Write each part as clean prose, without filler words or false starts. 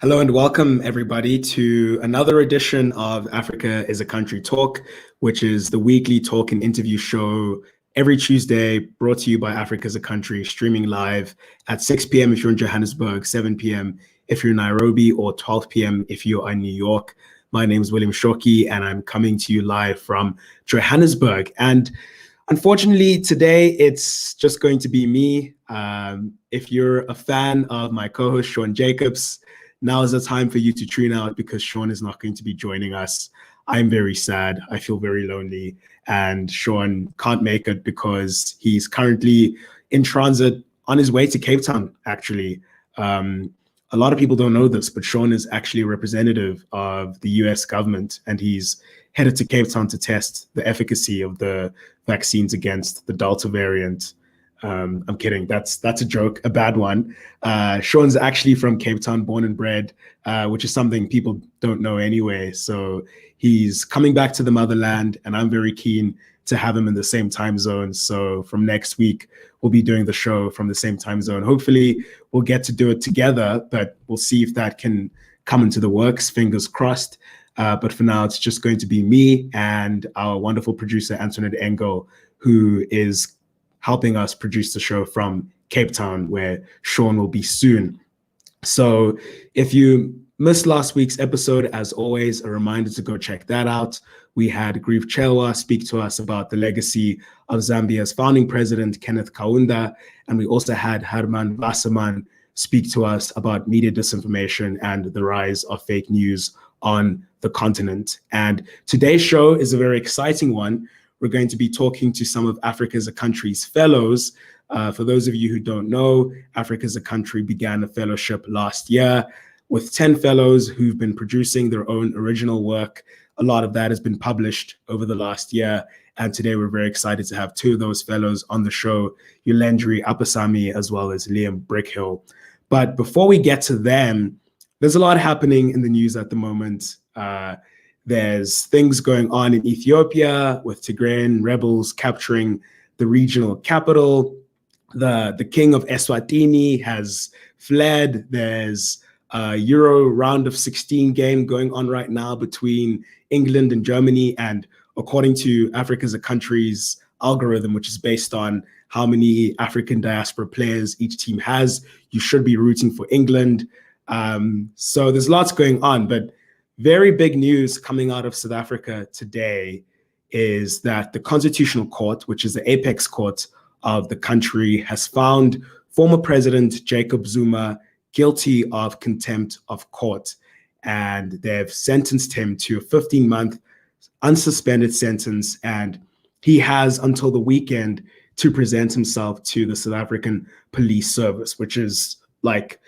Hello and welcome everybody to another edition of Africa is a Country Talk, which is the weekly talk and interview show every Tuesday brought to you by Africa is a Country, streaming live at 6 p.m. if you're in Johannesburg, 7 p.m. if you're in Nairobi, or 12 p.m. if you're in New York. My name is William Shoki and I'm coming to you live from Johannesburg. And unfortunately, today it's just going to be me. If you're a fan of my co-host, Sean Jacobs, now is the time for you to tune out because Sean is not going to be joining us. I'm very sad. I feel very lonely. And Sean can't make it because he's currently in transit on his way to Cape Town, actually. A lot of people don't know this, but Sean is actually a representative of the US government, and he's headed to Cape Town to test the efficacy of the vaccines against the Delta variant. I'm kidding. That's a joke, a bad one. Sean's actually from Cape Town, born and bred, which is something people don't know anyway. So he's coming back to the motherland, and I'm very keen to have him in the same time zone. So from next week, we'll be doing the show from the same time zone. Hopefully, we'll get to do it together, but we'll see if that can come into the works. Fingers crossed. But for now, it's just going to be me and our wonderful producer, Antoinette Engel, who is helping us produce the show from Cape Town, where Sean will be soon. So if you missed last week's episode, as always, a reminder to go check that out. We had Grief Chewa speak to us about the legacy of Zambia's founding president, Kenneth Kaunda, and we also had Herman Wasserman speak to us about media disinformation and the rise of fake news on the continent. And today's show is a very exciting one. We're going to be talking to some of Africa is a Country's fellows. For those of you who don't know, Africa is a Country began a fellowship last year with 10 fellows who've been producing their own original work. A lot of that has been published over the last year. And today we're very excited to have two of those fellows on the show, Youlendree Appasamy as well as Liam Brickhill. But before we get to them, there's a lot happening in the news at the moment. There's things going on in Ethiopia with Tigrayan rebels capturing the regional capital. The king of Eswatini has fled. There's a Euro round of 16 game going on right now between England and Germany. And according to Africa is a Country's algorithm, which is based on how many African diaspora players each team has, you should be rooting for England. So there's lots going on, but very big news coming out of South Africa today is that the Constitutional Court, which is the apex court of the country, has found former President Jacob Zuma guilty of contempt of court. And they've sentenced him to a 15-month unsuspended sentence. And he has until the weekend to present himself to the South African Police Service, which is like,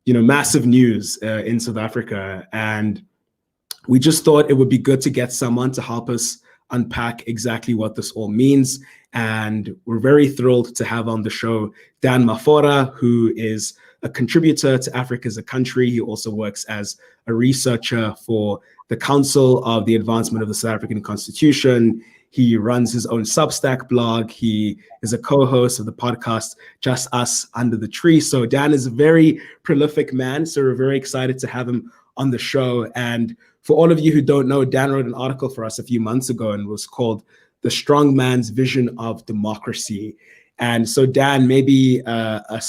massive news in South Africa. And we just thought it would be good to get someone to help us unpack exactly what this all means. And we're very thrilled to have on the show Dan Mafora, who is a contributor to Africa is a Country. He also works as a researcher for the Council of the Advancement of the South African Constitution. He runs his own Substack blog. He is a co-host of the podcast Just Us Under the Tree. So Dan is a very prolific man. So we're very excited to have him on the show. And for all of you who don't know, Dan wrote an article for us a few months ago and it was called The Strong Man's Vision of Democracy. And so Dan, maybe a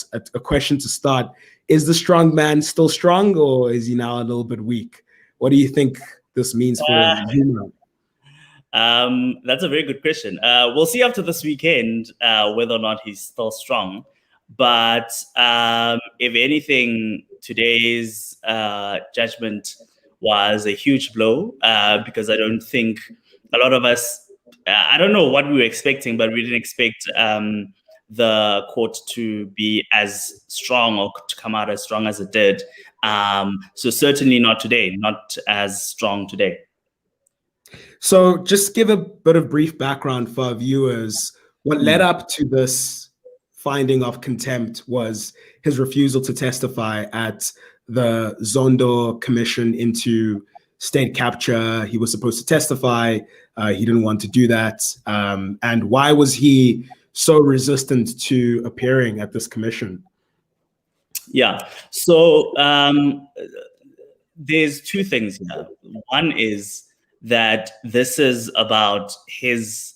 question to start. Is the strong man still strong or is he now a little bit weak? What do you think this means for Zuma? That's a very good question. We'll see after this weekend whether or not he's still strong. But if anything, today's judgment was a huge blow because I don't think a lot of us, I don't know what we were expecting, but we didn't expect the court to be as strong or to come out as strong as it did. So certainly not today, not as strong today. So just give a bit of brief background for our viewers. What led up to this finding of contempt was his refusal to testify at the Zondo Commission into state capture. He was supposed to testify. He didn't want to do that. And why was he so resistant to appearing at this commission? Yeah. So there's two things here. One is that this is about his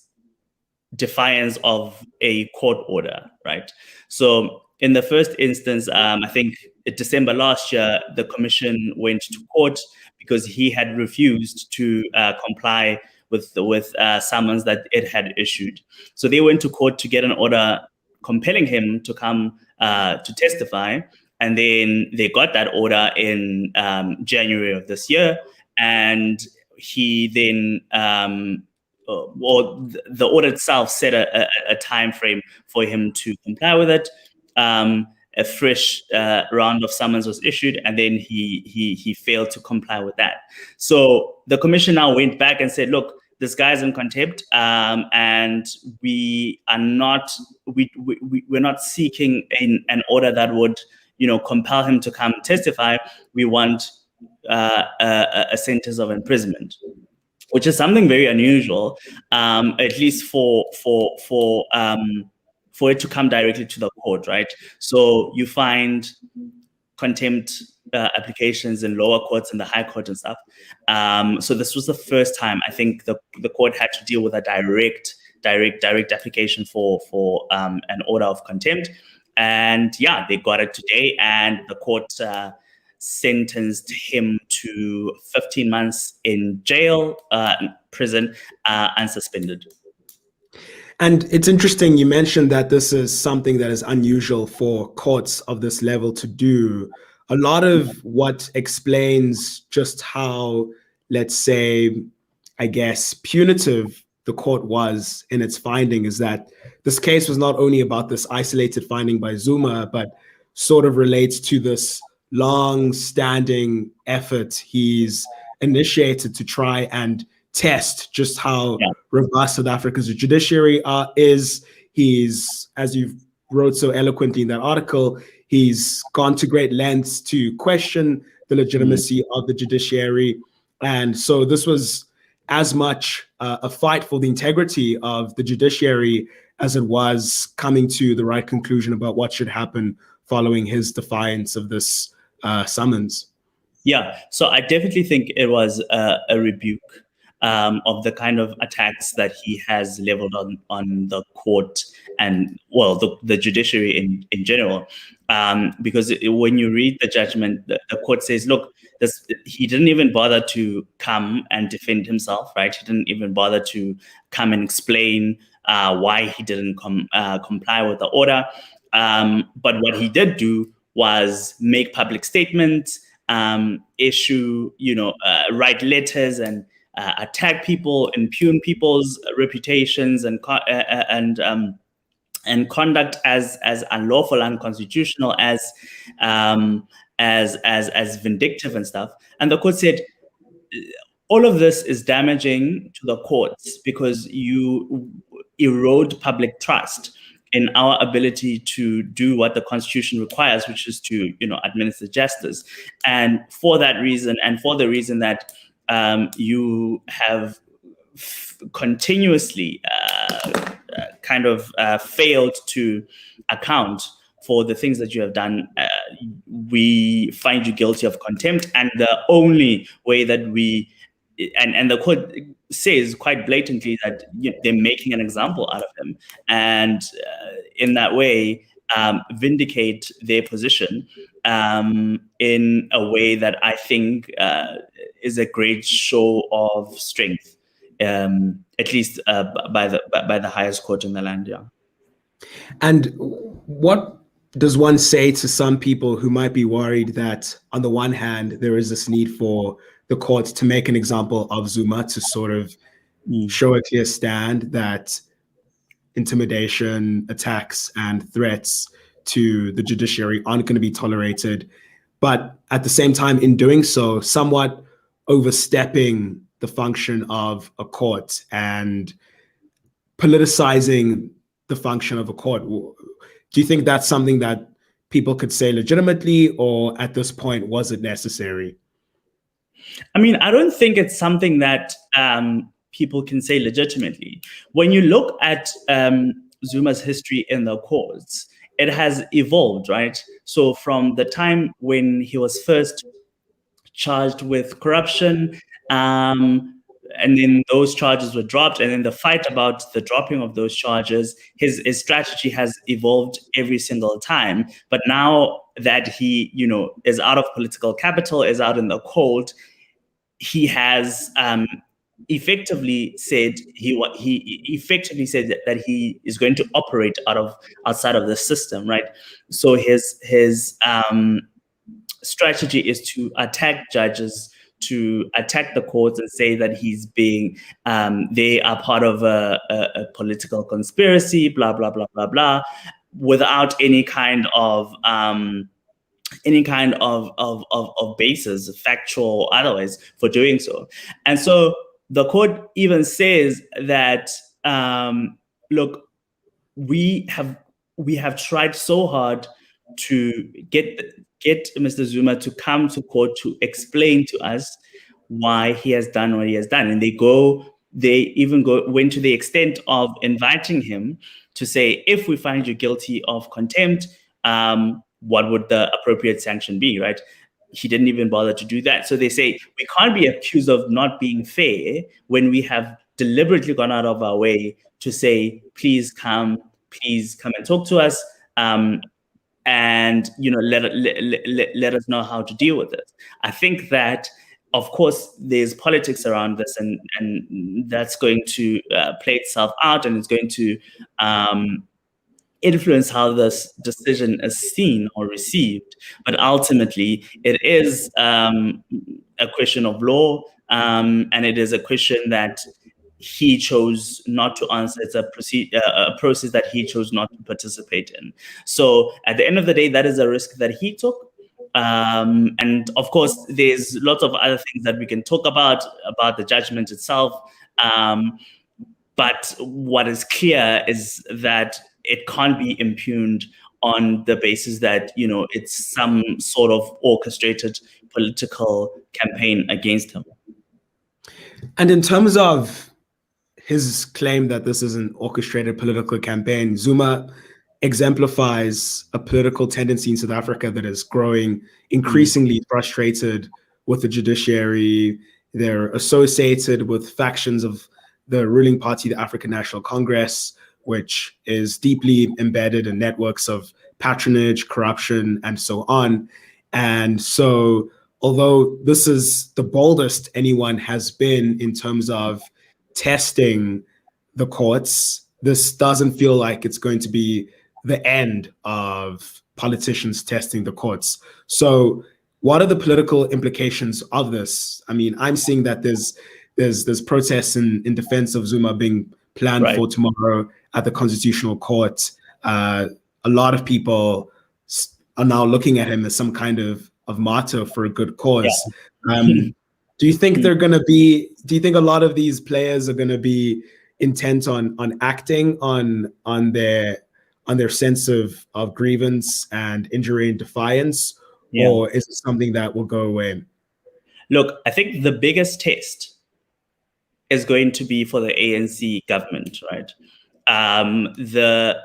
defiance of a court order, right? So in the first instance, I think in December last year, the commission went to court because he had refused to comply with summons that it had issued. So they went to court to get an order compelling him to come to testify. And then they got that order in January of this year. And he then or the order itself set a time frame for him to comply with it. A fresh round of summons was issued, and then he failed to comply with that. So the commission now went back and said, "Look, this guy's in contempt, and we're not seeking an order that would, compel him to come testify. We want a sentence of imprisonment." Which is something very unusual, at least for it to come directly to the court, right? So you find contempt applications in lower courts and the high court and stuff. So this was the first time I think the court had to deal with a direct application for an order of contempt. And yeah, they got it today, and the court sentenced him to 15 months in jail, prison, unsuspended. And it's interesting, you mentioned that this is something that is unusual for courts of this level to do. A lot of what explains just how, let's say, I guess, punitive the court was in its finding is that this case was not only about this isolated finding by Zuma, but sort of relates to this long-standing effort he's initiated to try and test just how robust South Africa's judiciary is. He's, as you wrote so eloquently in that article, he's gone to great lengths to question the legitimacy of the judiciary. And so this was as much a fight for the integrity of the judiciary as it was coming to the right conclusion about what should happen following his defiance of this summons. Yeah, so I definitely think it was a rebuke of the kind of attacks that he has leveled on the court and, well, the judiciary in general. Because when you read the judgment, the court says, look, he didn't even bother to come and defend himself, right? He didn't even bother to come and explain why he didn't comply with the order. But what he did do was make public statements, issue, write letters and attack people, impugn people's reputations and conduct as unlawful, unconstitutional, as vindictive and stuff. And the court said, all of this is damaging to the courts because you erode public trust in our ability to do what the Constitution requires, which is to, administer justice. And for that reason, and for the reason that you have continuously failed to account for the things that you have done, we find you guilty of contempt. And the only way that and the court says quite blatantly that they're making an example out of him, and in that way vindicate their position in a way that I think is a great show of strength, at least by the highest court in the land. Yeah. And what does one say to some people who might be worried that on the one hand there is this need for the court to make an example of Zuma to sort of show a clear stand that intimidation, attacks, and threats to the judiciary aren't going to be tolerated, but at the same time, in doing so, somewhat overstepping the function of a court and politicizing the function of a court? Do you think that's something that people could say legitimately, or at this point, was it necessary? I mean, I don't think it's something that people can say legitimately. When you look at Zuma's history in the courts, it has evolved, right? So from the time when he was first charged with corruption, and then those charges were dropped, and then the fight about the dropping of those charges, his strategy has evolved every single time. But now that he, is out of political capital, is out in the cold, he has effectively said that he is going to operate outside of the system, right? So his strategy is to attack judges, to attack the courts, and say that they are part of a political conspiracy, blah blah blah blah blah, without any kind of basis, factual or otherwise, for doing so. And so the court even says that, look, we have tried so hard to get Mr. Zuma to come to court to explain to us why he has done what he has done. And they even went to the extent of inviting him to say, if we find you guilty of contempt, what would the appropriate sanction be, right? He didn't even bother to do that. So they say, we can't be accused of not being fair when we have deliberately gone out of our way to say, please come and talk to us, and let us know how to deal with it. I think that, of course, there's politics around this, and that's going to play itself out, and it's going to influence how this decision is seen or received. But ultimately, it is a question of law, and it is a question that he chose not to answer. It's a process that he chose not to participate in. So at the end of the day, that is a risk that he took. And of course, there's lots of other things that we can talk about the judgment itself. But what is clear is that it can't be impugned on the basis that, it's some sort of orchestrated political campaign against him. And in terms of his claim that this is an orchestrated political campaign, Zuma exemplifies a political tendency in South Africa that is growing increasingly frustrated with the judiciary. They're associated with factions of the ruling party, the African National Congress, which is deeply embedded in networks of patronage, corruption, and so on. And so, although this is the boldest anyone has been in terms of testing the courts, this doesn't feel like it's going to be the end of politicians testing the courts. So what are the political implications of this? I mean, I'm seeing that there's protests in defense of Zuma being planned for tomorrow at the Constitutional Court. A lot of people are now looking at him as some kind of martyr for a good cause. Yeah. Do you think do you think a lot of these players are going to be intent on acting on their sense of grievance and injury and defiance, or is it something that will go away? Look, I think the biggest test is going to be for the ANC government, right? The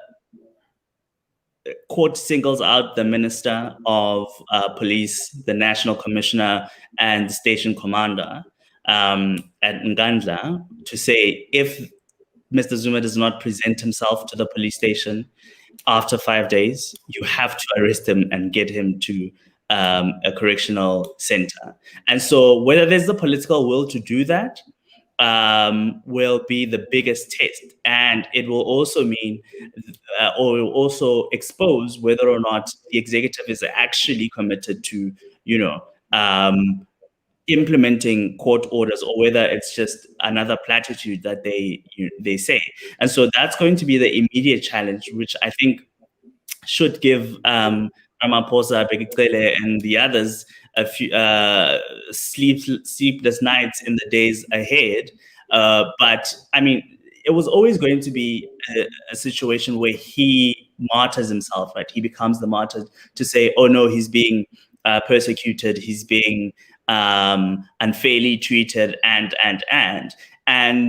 court singles out the Minister of Police, the National Commissioner, and the station commander at Ngandla to say, if Mr. Zuma does not present himself to the police station after 5 days, you have to arrest him and get him to a correctional center. And so whether there's the political will to do that will be the biggest test. And it will also mean, or it will also expose whether or not the executive is actually committed to, implementing court orders, or whether it's just another platitude that they say. And so that's going to be the immediate challenge, which I think should give Ramaphosa, Bekele, and the others a few sleepless nights in the days ahead. But I mean, it was always going to be a situation where he martyrs himself, right? He becomes the martyr to say, oh no, he's being persecuted, he's being unfairly treated, and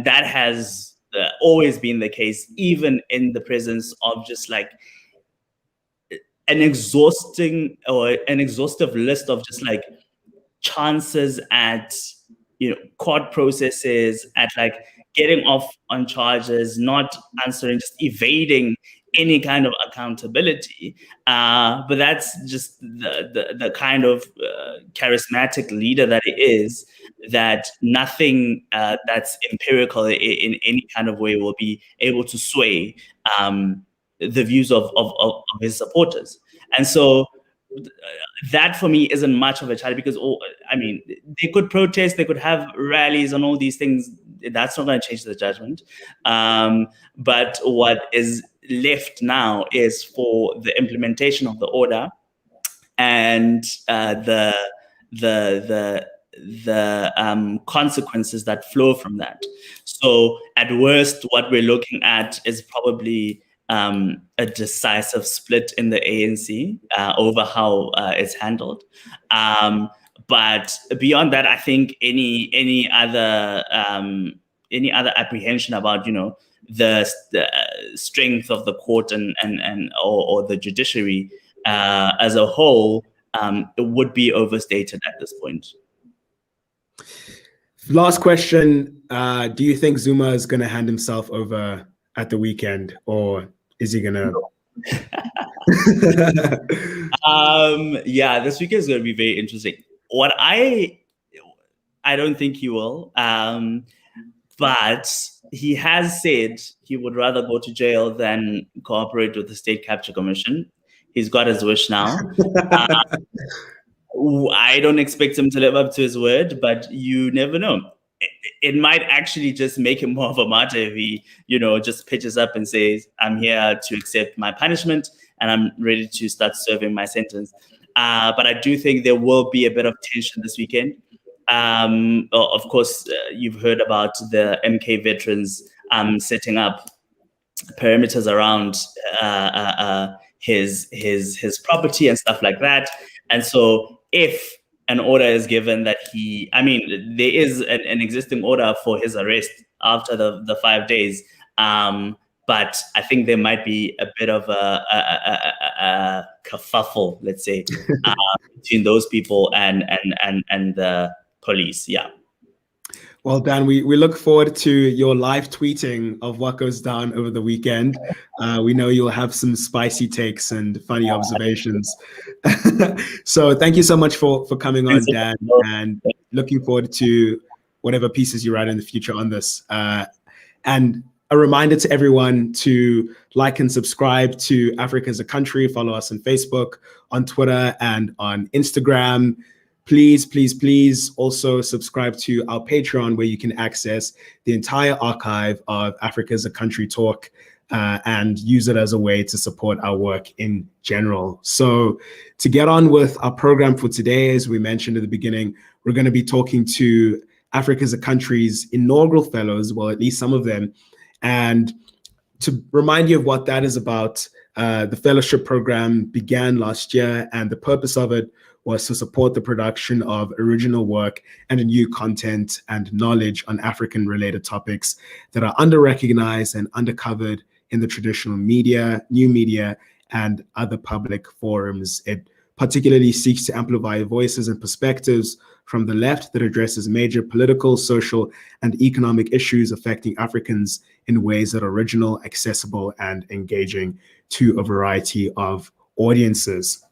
that has always been the case, even in the presence of just like an exhaustive list of just like chances at, court processes, at like getting off on charges, not answering, just evading any kind of accountability. But that's just the kind of charismatic leader that he is, that nothing that's empirical in any kind of way will be able to sway the views of his supporters. And so that for me isn't much of a challenge, because they could protest, they could have rallies and all these things. That's not going to change the judgment. But what is left now is for the implementation of the order and the consequences that flow from that. So at worst, what we're looking at is probably a decisive split in the ANC over how it's handled. But beyond that, I think any other apprehension about the strength of the court or the judiciary as a whole it would be overstated at this point. Last question: do you think Zuma is going to hand himself over at the weekend, or is he gonna? Yeah, this weekend is going to be very interesting. What I don't think he will, but he has said he would rather go to jail than cooperate with the State Capture Commission. He's got his wish now. I don't expect him to live up to his word, but you never know. It might actually just make him more of a martyr if he, just pitches up and says, I'm here to accept my punishment and I'm ready to start serving my sentence. But I do think there will be a bit of tension this weekend. Of course, you've heard about the MK veterans setting up perimeters around his property and stuff like that. And so if an order is given that there is an existing order for his arrest after the 5 days. But I think there might be a bit of a kerfuffle, let's say, between those people and the police. Yeah. Well, Dan, we look forward to your live tweeting of what goes down over the weekend. We know you'll have some spicy takes and funny observations. So thank you so much for coming on, Dan, and looking forward to whatever pieces you write in the future on this. And a reminder to everyone to like and subscribe to Africa as a Country. Follow us on Facebook, on Twitter, and on Instagram. Please, please, please also subscribe to our Patreon, where you can access the entire archive of Africa as a Country talk and use it as a way to support our work in general. So to get on with our program for today, as we mentioned at the beginning, we're going to be talking to Africa as a Country's inaugural fellows, well, at least some of them. And to remind you of what that is about, the fellowship program began last year, and the purpose of it was to support the production of original work and new content and knowledge on African-related topics that are under-recognized and undercovered in the traditional media, new media, and other public forums. It particularly seeks to amplify voices and perspectives from the left that addresses major political, social, and economic issues affecting Africans in ways that are original, accessible, and engaging to a variety of audiences.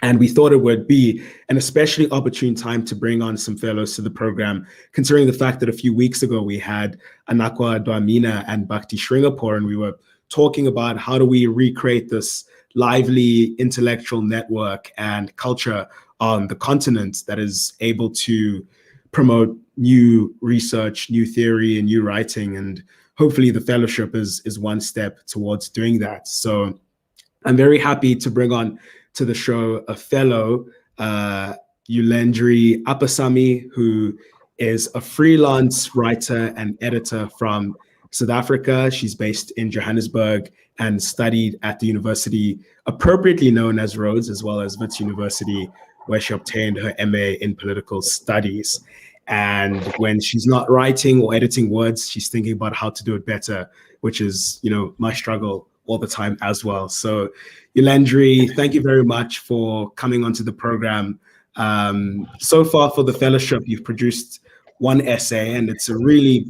And we thought it would be an especially opportune time to bring on some fellows to the program, considering the fact that a few weeks ago we had Anakwa Dwamina and Bhakti Sringapore, and we were talking about how do we recreate this lively intellectual network and culture on the continent that is able to promote new research, new theory, and new writing. And hopefully the fellowship is one step towards doing that. So I'm very happy to bring on to the show a fellow, Youlendree Appasamy, who is a freelance writer and editor from South Africa. She's based in Johannesburg and studied at the university appropriately known as Rhodes, as well as Wits University, where she obtained her MA in political studies. And when she's not writing or editing words, she's thinking about how to do it better, which is, my struggle all the time as well. So Youlendree, thank you very much for coming onto the program. So far for the fellowship, you've produced one essay, and it's a really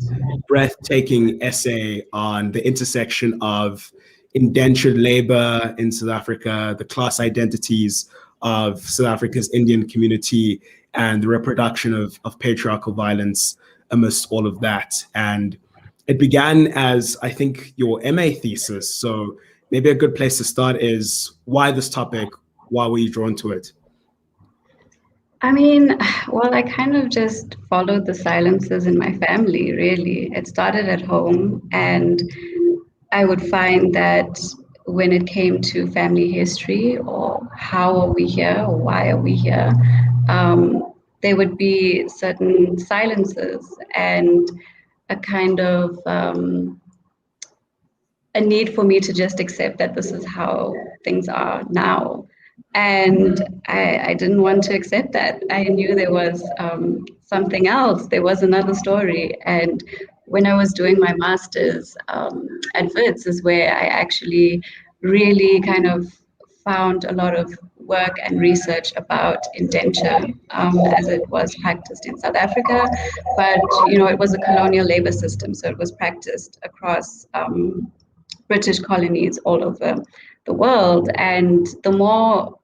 breathtaking essay on the intersection of indentured labor in South Africa, the class identities of South Africa's Indian community, and the reproduction of patriarchal violence amidst all of that. And it began as, I think, your MA thesis. So maybe a good place to start is why this topic? Why were you drawn to it? I mean, well, I kind of just followed the silences in my family, really. It started at home, and I would find that when it came to family history, or how are we here, or why are we here, there would be certain silences and a kind of a need for me to just accept that this is how things are now. And I didn't want to accept that. I knew there was something else. There was another story. And when I was doing my master's at Wits is where I actually really kind of found a lot of work and research about indenture as it was practiced in South Africa. But, you know, it was a colonial labor system. So it was practiced across British colonies all over the world. And the more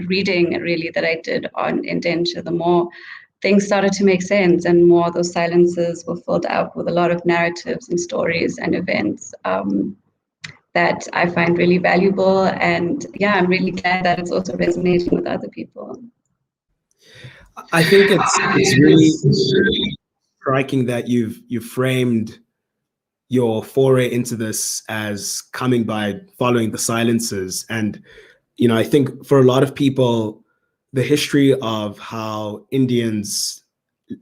reading really that I did on indenture, the more things started to make sense, and more those silences were filled up with a lot of narratives and stories and events that I find really valuable. And yeah, I'm really glad that it's also resonating with other people. I think it's really striking that you've framed your foray into this as coming by following the silences. And, you know, I think for a lot of people, the history of how Indians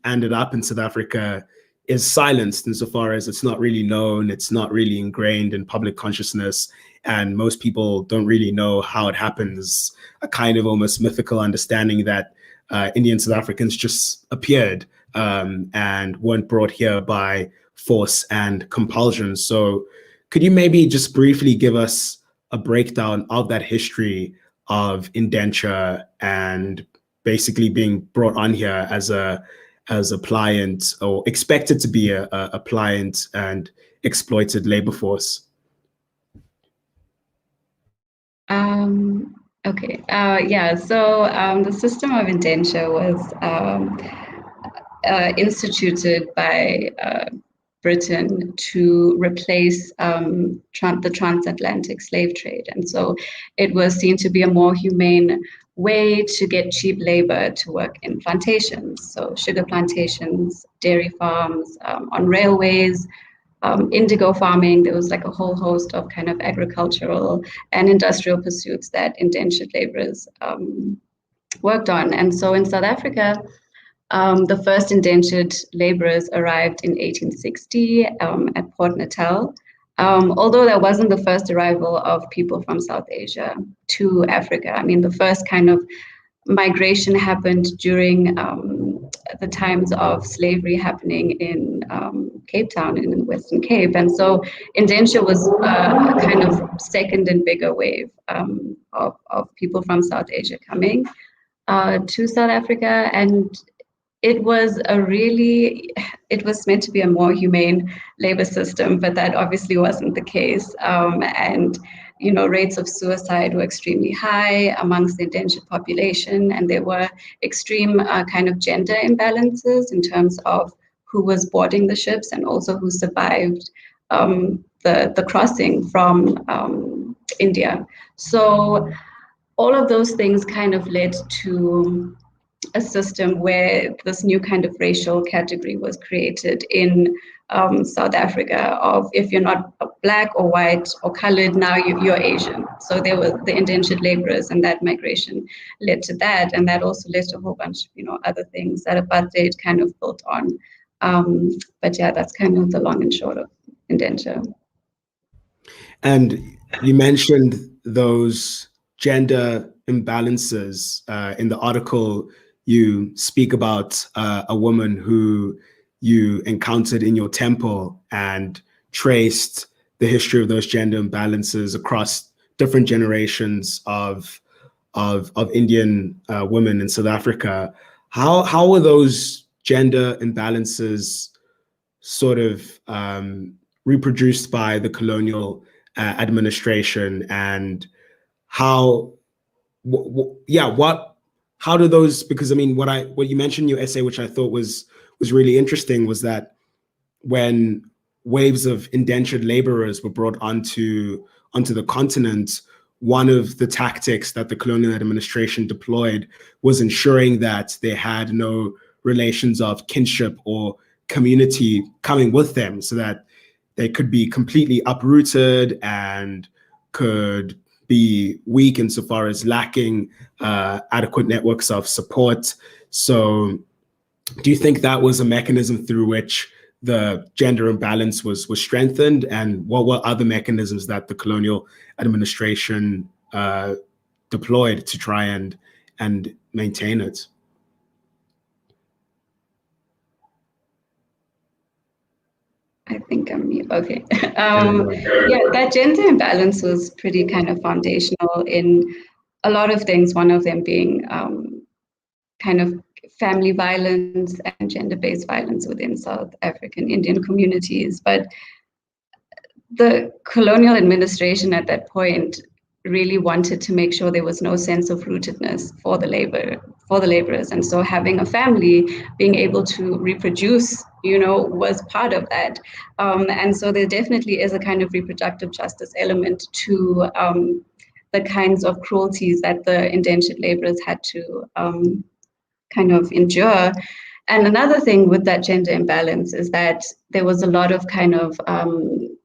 ended up in South Africa is silenced insofar as it's not really known, it's not really ingrained in public consciousness, and most people don't really know how it happens. A kind of almost mythical understanding that Indian South Africans just appeared and weren't brought here by force and compulsion. So could you maybe just briefly give us a breakdown of that history of indenture and basically being brought on here as a pliant, or expected to be a pliant and exploited labor force? Okay. Yeah. So the system of indenture was instituted by Britain to replace the transatlantic slave trade. And so it was seen to be a more humane way to get cheap labor to work in plantations. So sugar plantations, dairy farms, on railways, indigo farming. There was like a whole host of kind of agricultural and industrial pursuits that indentured laborers worked on. And so in South Africa, the first indentured laborers arrived in 1860 at Port Natal, although that wasn't the first arrival of people from South Asia to Africa. I mean, the first kind of migration happened during the times of slavery happening in Cape Town, in the Western Cape. And so indenture was a kind of second and bigger wave of people from South Asia coming to South Africa. And it was meant to be a more humane labor system, but that obviously wasn't the case. And, you know, rates of suicide were extremely high amongst the indentured population, and there were extreme kind of gender imbalances in terms of who was boarding the ships and also who survived the crossing from India. So all of those things kind of led to a system where this new kind of racial category was created in South Africa of, if you're not black or white or colored, now you're Asian. So there were the indentured laborers, and that migration led to that. And that also led to a whole bunch of, you know, other things that apartheid kind of built on. But yeah, that's kind of the long and short of indenture. And you mentioned those gender imbalances in the article. You speak about a woman who you encountered in your temple and traced the history of those gender imbalances across different generations of Indian women in South Africa. How were those gender imbalances sort of reproduced by the colonial administration, and how do those, because I mean, what you mentioned in your essay, which I thought was really interesting, was that when waves of indentured laborers were brought onto the continent, one of the tactics that the colonial administration deployed was ensuring that they had no relations of kinship or community coming with them, so that they could be completely uprooted and could be weak insofar as lacking adequate networks of support. So do you think that was a mechanism through which the gender imbalance was strengthened, and what were other mechanisms that the colonial administration deployed to try and maintain it? I think I'm mute. Okay. Yeah, that gender imbalance was pretty kind of foundational in a lot of things, one of them being kind of family violence and gender-based violence within South African Indian communities. But the colonial administration at that point really wanted to make sure there was no sense of rootedness for the laborers. And so having a family, being able to reproduce, was part of that. And so there definitely is a kind of reproductive justice element to the kinds of cruelties that the indentured laborers had to kind of endure. And another thing with that gender imbalance is that there was a lot of kind of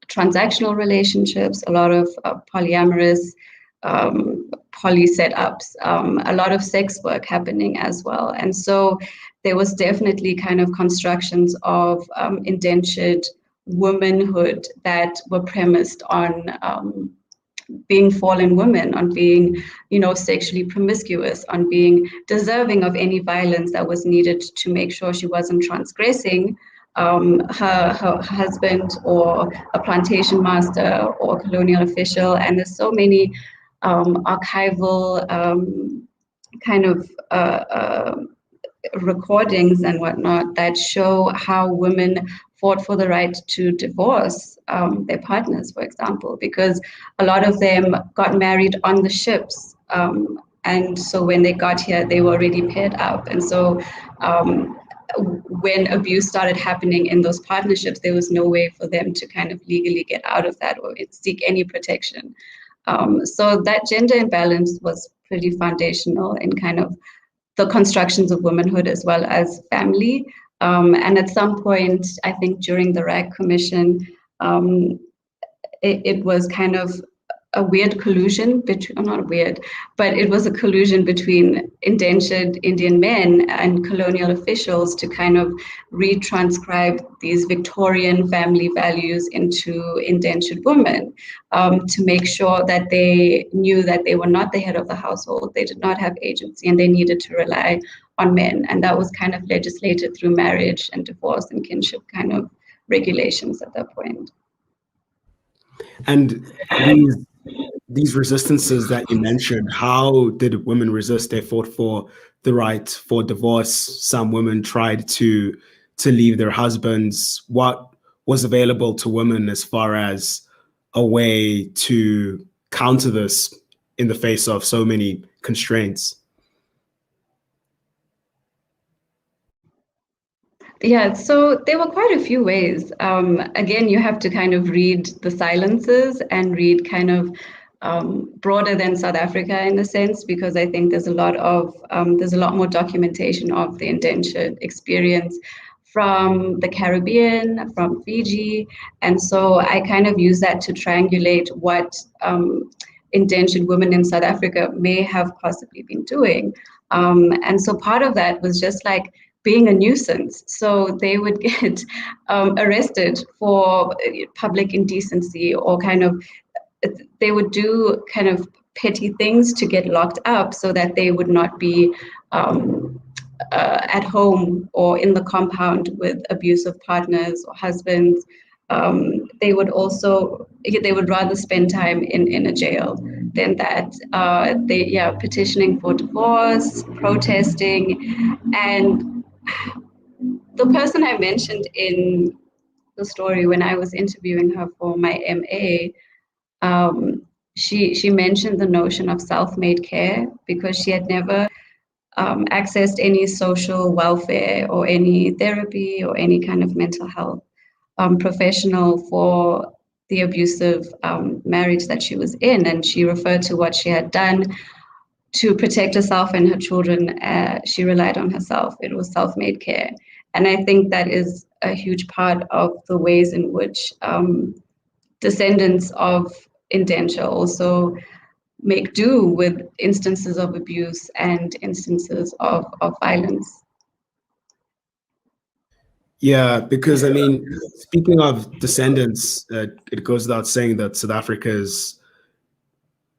transactional relationships, a lot of polyamorous, poly setups, a lot of sex work happening as well. And so there was definitely kind of constructions of indentured womanhood that were premised on being fallen women, on being, sexually promiscuous, on being deserving of any violence that was needed to make sure she wasn't transgressing her husband or a plantation master or colonial official. And there's so many archival kind of recordings and whatnot that show how women fought for the right to divorce their partners, for example, because a lot of them got married on the ships. And so when they got here, they were already paired up. And so when abuse started happening in those partnerships, there was no way for them to kind of legally get out of that or seek any protection. So that gender imbalance was pretty foundational in kind of the constructions of womanhood as well as family. And at some point, I think during the RAG Commission, it was kind of a weird collusion between, not weird, but it was a collusion between indentured Indian men and colonial officials to kind of retranscribe these Victorian family values into indentured women, to make sure that they knew that they were not the head of the household, they did not have agency, and they needed to rely on men. And that was kind of legislated through marriage and divorce and kinship kind of regulations at that point. And these resistances that you mentioned, how did women resist? They fought for the right for divorce. Some women tried to leave their husbands. What was available to women as far as a way to counter this in the face of so many constraints? Yeah, so there were quite a few ways. Again, you have to kind of read the silences and read kind of broader than South Africa in a sense, because I think there's a lot more documentation of the indentured experience from the Caribbean, from Fiji. And so I kind of use that to triangulate what indentured women in South Africa may have possibly been doing. And so part of that was just like being a nuisance. So they would get arrested for public indecency, or kind of, they would do kind of petty things to get locked up so that they would not be at home or in the compound with abusive partners or husbands. They would also they would rather spend time in a jail than that. Petitioning for divorce, protesting, and the person I mentioned in the story when I was interviewing her for my MA, she mentioned the notion of self-made care because she had never accessed any social welfare or any therapy or any kind of mental health professional for the abusive marriage that she was in. And she referred to what she had done to protect herself and her children. She relied on herself. It was self-made care. And I think that is a huge part of the ways in which descendants of indenture also make do with instances of abuse and instances of violence. Yeah, because I mean, speaking of descendants, it goes without saying that South Africa's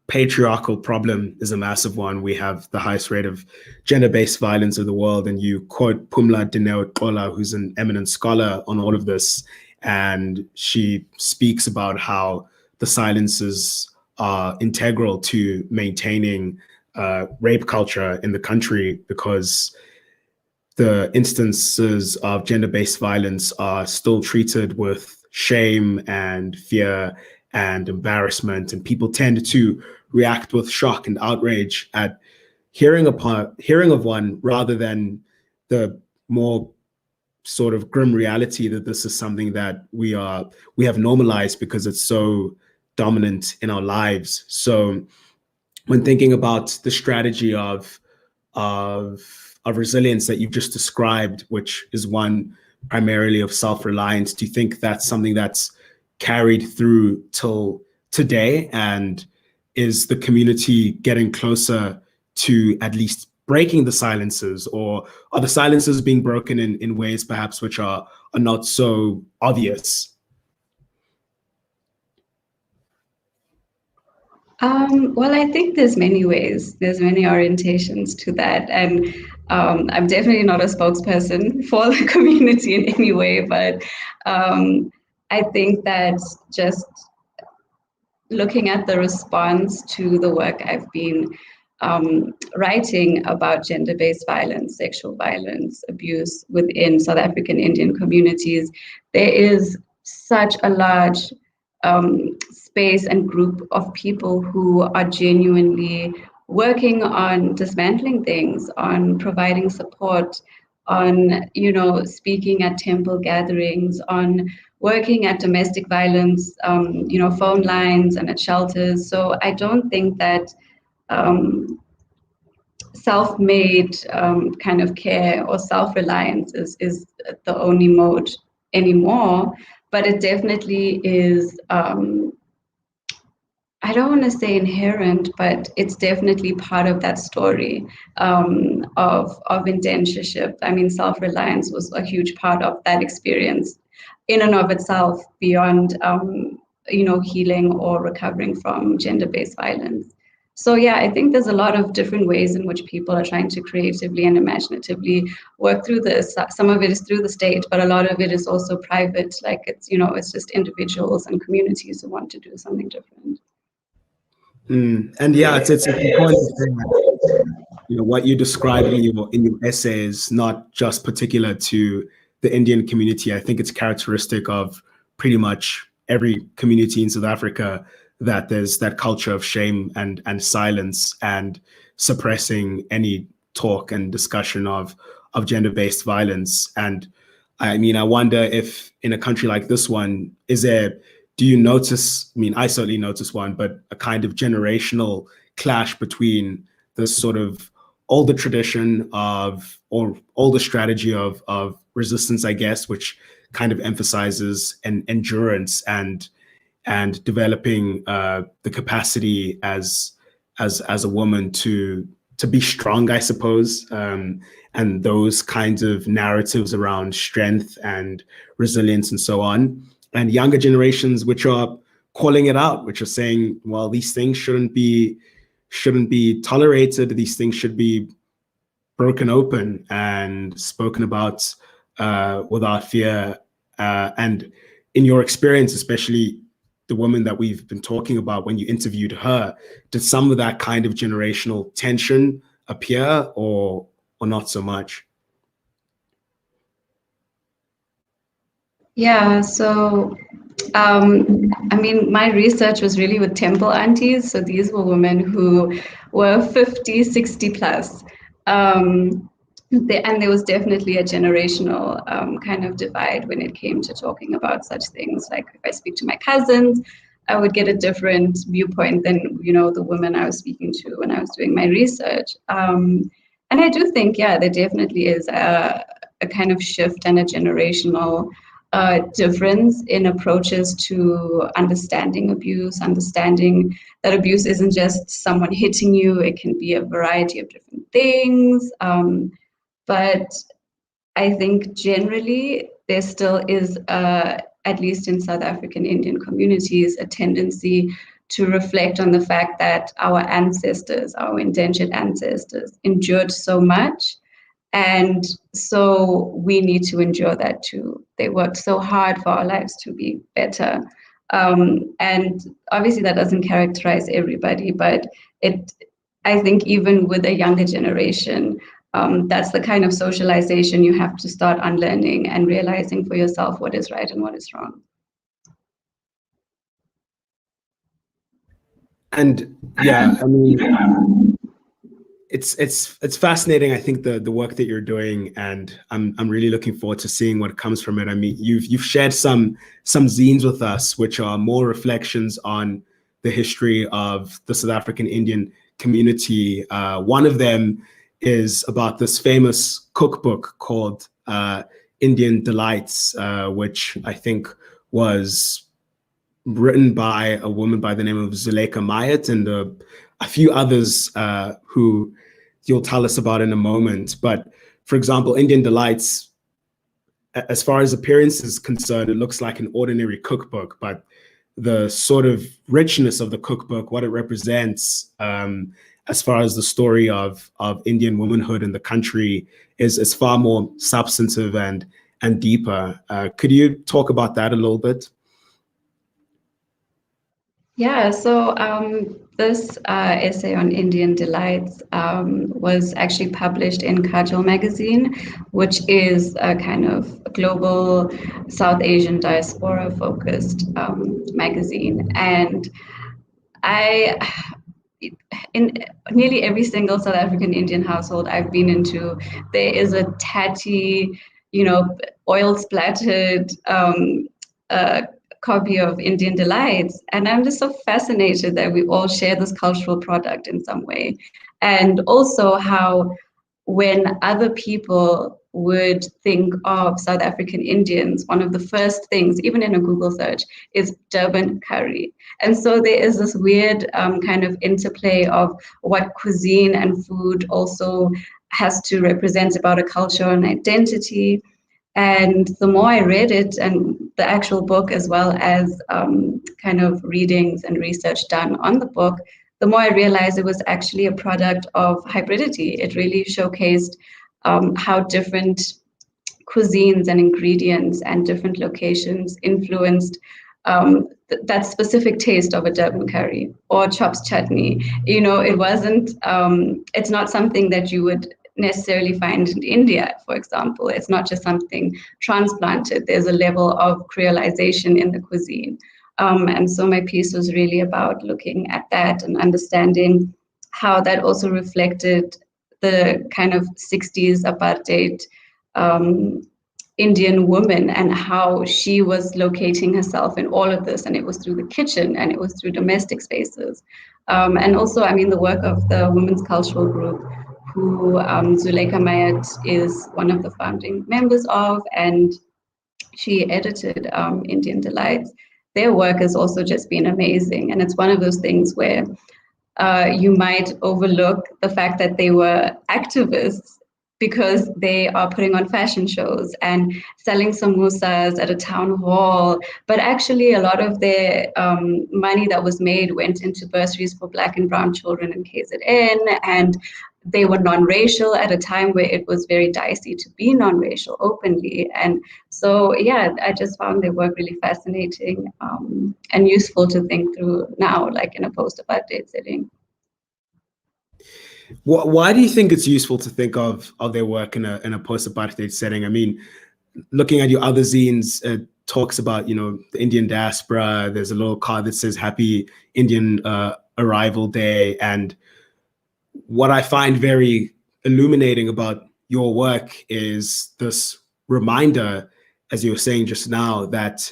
patriarchal problem is a massive one. We have the highest rate of gender-based violence in the world, and you quote Pumla Dineo-Xolo, who's an eminent scholar on all of this, and she speaks about how the silences are integral to maintaining rape culture in the country, because the instances of gender-based violence are still treated with shame and fear and embarrassment, and people tend to react with shock and outrage at hearing of one, rather than the more sort of grim reality that this is something that we have normalized because it's so dominant in our lives. So when thinking about the strategy of resilience that you've just described, which is one primarily of self-reliance, do you think that's something that's carried through till today? And is the community getting closer to at least breaking the silences, or are the silences being broken in ways perhaps which are not so obvious? Well, I think there's many ways, there's many orientations to that. And I'm definitely not a spokesperson for the community in any way, but I think that just looking at the response to the work I've been writing about gender-based violence, sexual violence, abuse within South African Indian communities, there is such a large space and group of people who are genuinely working on dismantling things, on providing support, on, speaking at temple gatherings, on working at domestic violence, phone lines and at shelters. So I don't think that self-made kind of care or self-reliance is the only mode anymore, but it definitely is, I don't want to say inherent, but it's definitely part of that story of indentureship. I mean, self-reliance was a huge part of that experience in and of itself, beyond healing or recovering from gender-based violence. So yeah, I think there's a lot of different ways in which people are trying to creatively and imaginatively work through this. Some of it is through the state, but a lot of it is also private. Like it's just individuals and communities who want to do something different. And yeah, it's important to say that, what you describe in your essay is not just particular to the Indian community. I think it's characteristic of pretty much every community in South Africa, that there's that culture of shame and silence and suppressing any talk and discussion of gender-based violence. And I mean, I wonder if in a country like this one, do you notice, I mean, I certainly notice one, but a kind of generational clash between the sort of older tradition or older strategy of resistance, I guess, which kind of emphasizes endurance and developing the capacity as a woman to be strong, I suppose, and those kinds of narratives around strength and resilience and so on, and younger generations which are calling it out, which are saying, well, these things shouldn't be tolerated. These things should be broken open and spoken about without fear. And in your experience, especially the woman that we've been talking about, when you interviewed her, did some of that kind of generational tension appear, or not so much? Yeah, so I mean, my research was really with temple aunties. So these were women who were 50, 60 plus. And there was definitely a generational kind of divide when it came to talking about such things. Like if I speak to my cousins, I would get a different viewpoint than, the women I was speaking to when I was doing my research. And I do think, yeah, there definitely is a kind of shift and a generational difference in approaches to understanding abuse, understanding that abuse isn't just someone hitting you, it can be a variety of different things. But I think generally there still is, at least in South African Indian communities, a tendency to reflect on the fact that our ancestors, our indentured ancestors, endured so much. And so we need to endure that too. They worked so hard for our lives to be better. And obviously that doesn't characterize everybody, but I think even with a younger generation, that's the kind of socialization you have to start unlearning and realizing for yourself what is right and what is wrong. And yeah, I mean, it's fascinating. I think the work that you're doing, and I'm really looking forward to seeing what comes from it. I mean, you've shared some zines with us, which are more reflections on the history of the South African Indian community. One of them is about this famous cookbook called Indian Delights, which I think was written by a woman by the name of Zuleika Mayat, and a few others who you'll tell us about in a moment. But for example, Indian Delights, as far as appearance is concerned, it looks like an ordinary cookbook, but the sort of richness of the cookbook, what it represents, as far as the story of Indian womanhood in the country, is far more substantive and deeper. Could you talk about that a little bit? Yeah, so this essay on Indian Delights was actually published in Kajal magazine, which is a kind of global South Asian diaspora focused magazine. And in nearly every single South African Indian household I've been into, there is a tatty, oil splattered copy of Indian Delights. And I'm just so fascinated that we all share this cultural product in some way. And also how when other people would think of South African Indians, one of the first things, even in a Google search, is Durban curry. And so there is this weird kind of interplay of what cuisine and food also has to represent about a culture and identity. And the more I read it, and the actual book, as well as kind of readings and research done on the book, the more I realized it was actually a product of hybridity. It really showcased how different cuisines and ingredients and different locations influenced that specific taste of a Durban curry or chops chutney. It wasn't, it's not something that you would necessarily find in India, for example. It's not just something transplanted. There's a level of creolization in the cuisine. And so my piece was really about looking at that and understanding how that also reflected the kind of 60s apartheid Indian woman and how she was locating herself in all of this. And it was through the kitchen and it was through domestic spaces. And also, I mean, the work of the Women's Cultural Group, who Zuleika Mayat is one of the founding members of, and she edited Indian Delights. Their work has also just been amazing. And it's one of those things where you might overlook the fact that they were activists because they are putting on fashion shows and selling samosas at a town hall. But actually, a lot of their money that was made went into bursaries for Black and Brown children in KZN and they were non-racial at a time where it was very dicey to be non-racial openly. And so, yeah, I just found their work really fascinating and useful to think through now, like in a post-apartheid setting. Why do you think it's useful to think of their work in a post-apartheid setting? I mean, looking at your other zines, talks about, you know, the Indian diaspora. There's a little card that says Happy Indian Arrival Day. And what I find very illuminating about your work is this reminder, as you were saying just now, that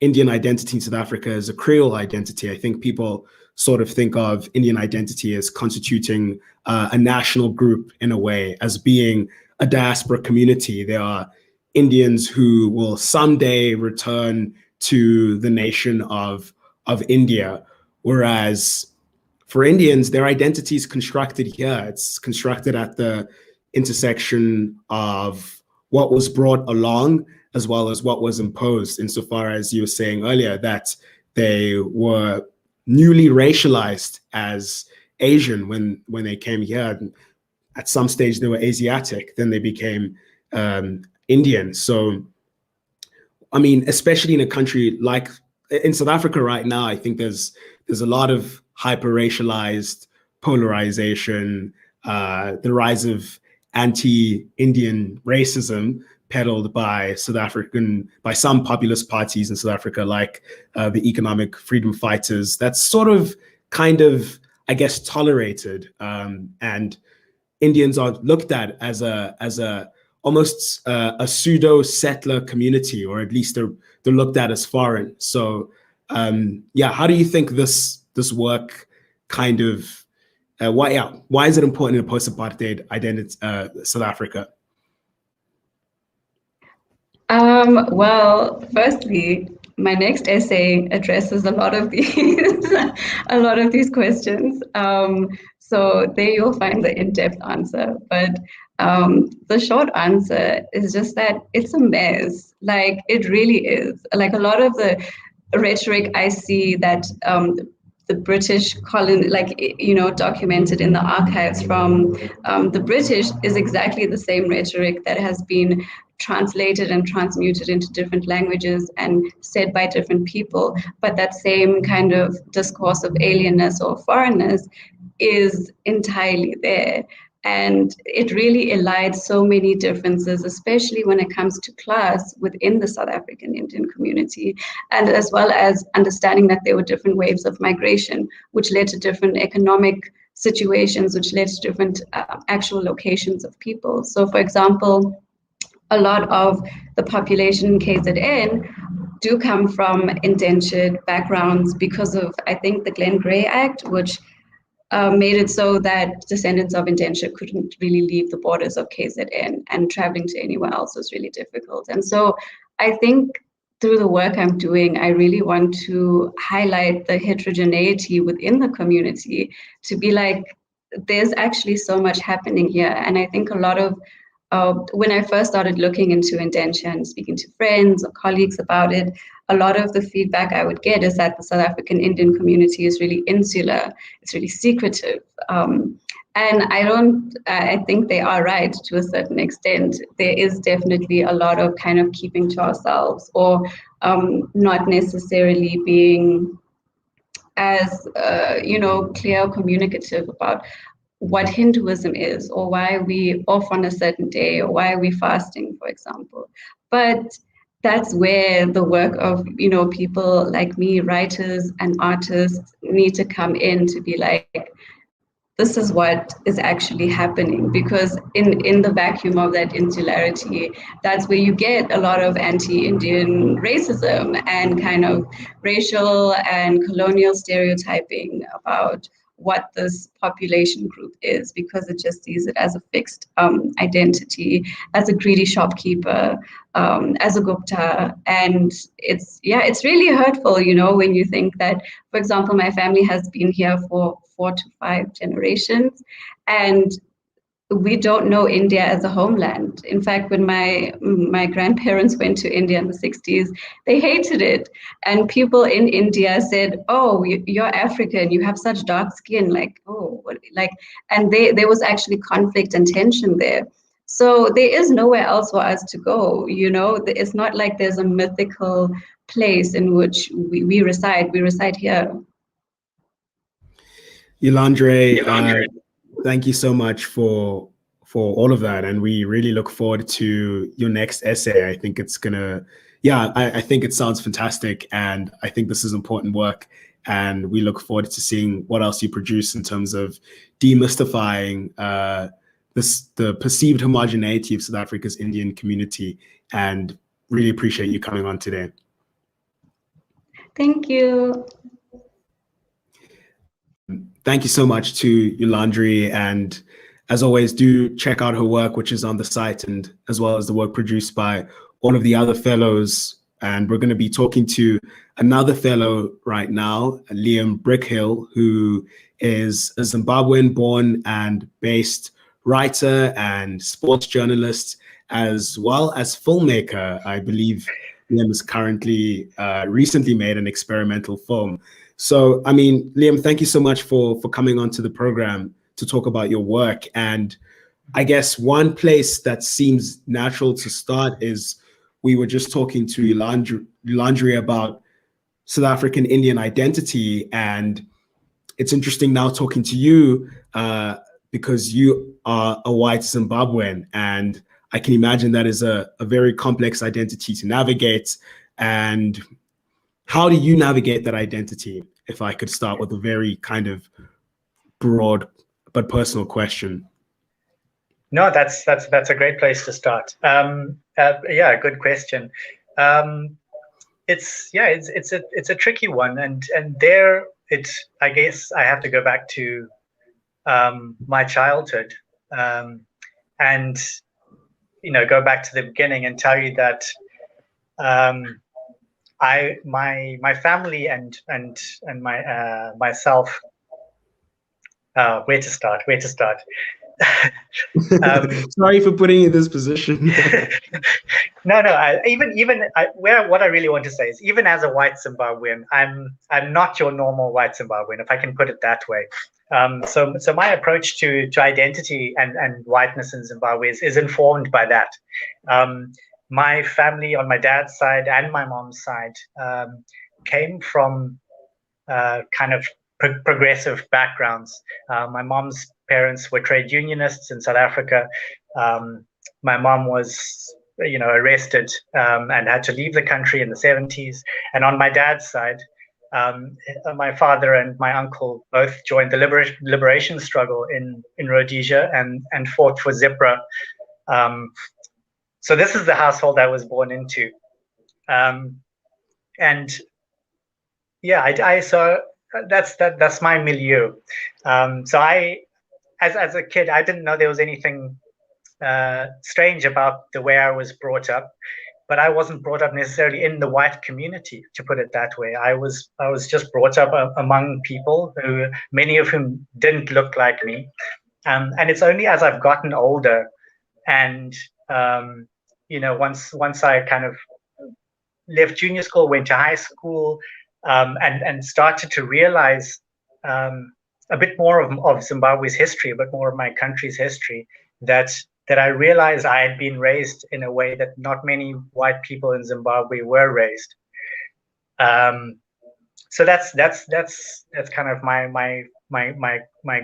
Indian identity in South Africa is a Creole identity. I think people sort of think of Indian identity as constituting a national group in a way, as being a diaspora community. There are Indians who will someday return to the nation of India, whereas for Indians, their identity is constructed here. It's constructed at the intersection of what was brought along as well as what was imposed, insofar as you were saying earlier that they were newly racialized as Asian when they came here. At some stage, they were Asiatic, then they became Indian. So, I mean, especially in a country like in South Africa right now, I think there's a lot of hyper-racialized polarization, the rise of anti-Indian racism peddled by some populist parties in South Africa, like the Economic Freedom Fighters. That's sort of kind of, I guess, tolerated, and Indians are looked at as a almost a pseudo settler community, or at least they're looked at as foreign. So yeah, how do you think this work kind of why is it important in a post-apartheid identity South Africa? Well, firstly, my next essay addresses a lot of these questions. So there you'll find the in-depth answer. But the short answer is just that it's a mess. Like, it really is. Like, a lot of the rhetoric I see that the British documented in the archives from the British is exactly the same rhetoric that has been translated and transmuted into different languages and said by different people. But that same kind of discourse of alienness or foreignness is entirely there. And it really elides so many differences, especially when it comes to class within the South African Indian community, and as well as understanding that there were different waves of migration, which led to different economic situations, which led to different actual locations of people. So, for example, a lot of the population in KZN do come from indentured backgrounds because of, I think, the Glenn Gray Act, which made it so that descendants of indentured couldn't really leave the borders of KZN, and traveling to anywhere else was really difficult. And so I think through the work I'm doing, I really want to highlight the heterogeneity within the community, to be like, there's actually so much happening here. And I think a lot of when I first started looking into indenture and speaking to friends or colleagues about it, a lot of the feedback I would get is that the South African Indian community is really insular, it's really secretive. And I think they are right to a certain extent. There is definitely a lot of kind of keeping to ourselves, or not necessarily being as, clear or communicative about what Hinduism is, or why we off on a certain day, or why are we fasting, for example. But that's where the work of, people like me, writers and artists, need to come in to be like, this is what is actually happening. Because in the vacuum of that insularity, that's where you get a lot of anti-Indian racism and kind of racial and colonial stereotyping about what this population group is, because it just sees it as a fixed identity, as a greedy shopkeeper, as a Gupta. And it's really hurtful, when you think that, for example, my family has been here for 4 to 5 generations, and we don't know India as a homeland. In fact, when my grandparents went to India in the 60s, they hated it. And people in India said, oh, you're African, you have such dark skin, like, oh, like, and there was actually conflict and tension there. So there is nowhere else for us to go, you know. It's not like there's a mythical place in which we reside. We reside here. Youlendree, thank you so much for all of that, and we really look forward to your next essay. I think it's gonna, I think it sounds fantastic, and I think this is important work, and we look forward to seeing what else you produce in terms of demystifying the perceived homogeneity of South Africa's Indian community, and really appreciate you coming on today. Thank you. Thank you so much to Youlendree, and as always, do check out her work, which is on the site, and as well as the work produced by all of the other fellows. And we're going to be talking to another fellow right now, Liam Brickhill, who is a Zimbabwean born and based writer and sports journalist, as well as filmmaker. I believe Liam has currently recently made an experimental film. So, I mean, Liam, thank you so much for coming onto the program to talk about your work. And I guess one place that seems natural to start is, we were just talking to Youlendree about South African Indian identity. And it's interesting now talking to you because you are a white Zimbabwean. And I can imagine that is a very complex identity to navigate. And how do you navigate that identity? If I could start with a very kind of broad but personal question. No, that's a great place to start. Yeah, good question. It's a tricky one, and there I guess I have to go back to my childhood, and go back to the beginning and tell you that my family and myself. Where to start? Sorry for putting you in this position. No. What I really want to say is, even as a white Zimbabwean, I'm not your normal white Zimbabwean, if I can put it that way. So my approach to identity and whiteness in Zimbabwe is informed by that. My family on my dad's side and my mom's side came from kind of progressive backgrounds. My mom's parents were trade unionists in South Africa. My mom was, arrested and had to leave the country in the 70s. And on my dad's side, my father and my uncle both joined the liberation struggle in Rhodesia and fought for Zipra. So this is the household I was born into. And yeah, so that's my milieu. So as a kid, I didn't know there was anything strange about the way I was brought up, but I wasn't brought up necessarily in the white community, to put it that way. I was just brought up among people many of whom didn't look like me. And it's only as I've gotten older and once I kind of left junior school, went to high school, and started to realize a bit more of Zimbabwe's history, a bit more of my country's history, that I realized I had been raised in a way that not many white people in Zimbabwe were raised. So that's kind of my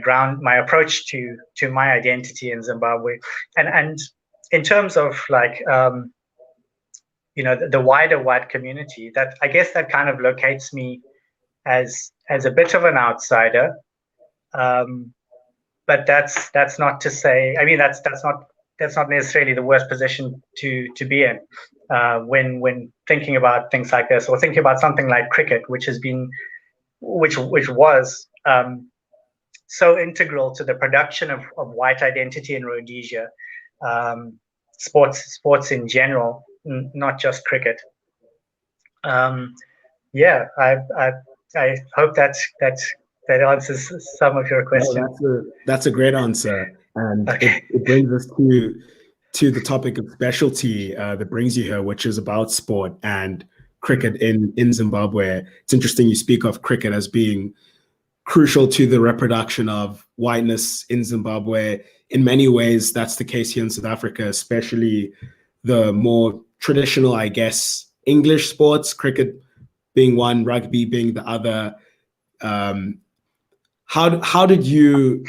ground, my approach to my identity in Zimbabwe, and in terms of like the wider white community, that I guess that kind of locates me as a bit of an outsider. But that's not to say, I mean, that's not necessarily the worst position to be in when thinking about things like this, or thinking about something like cricket, which was so integral to the production of white identity in Rhodesia, sports in general, not just cricket. Yeah, I hope that answers some of your questions. No, that's a great answer. And Okay. it brings us to the topic of specialty that brings you here, which is about sport and cricket in Zimbabwe. It's interesting you speak of cricket as being crucial to the reproduction of whiteness in Zimbabwe. In many ways, that's the case here in South Africa, especially the more traditional, I guess, English sports, cricket being one, rugby being the other. How did you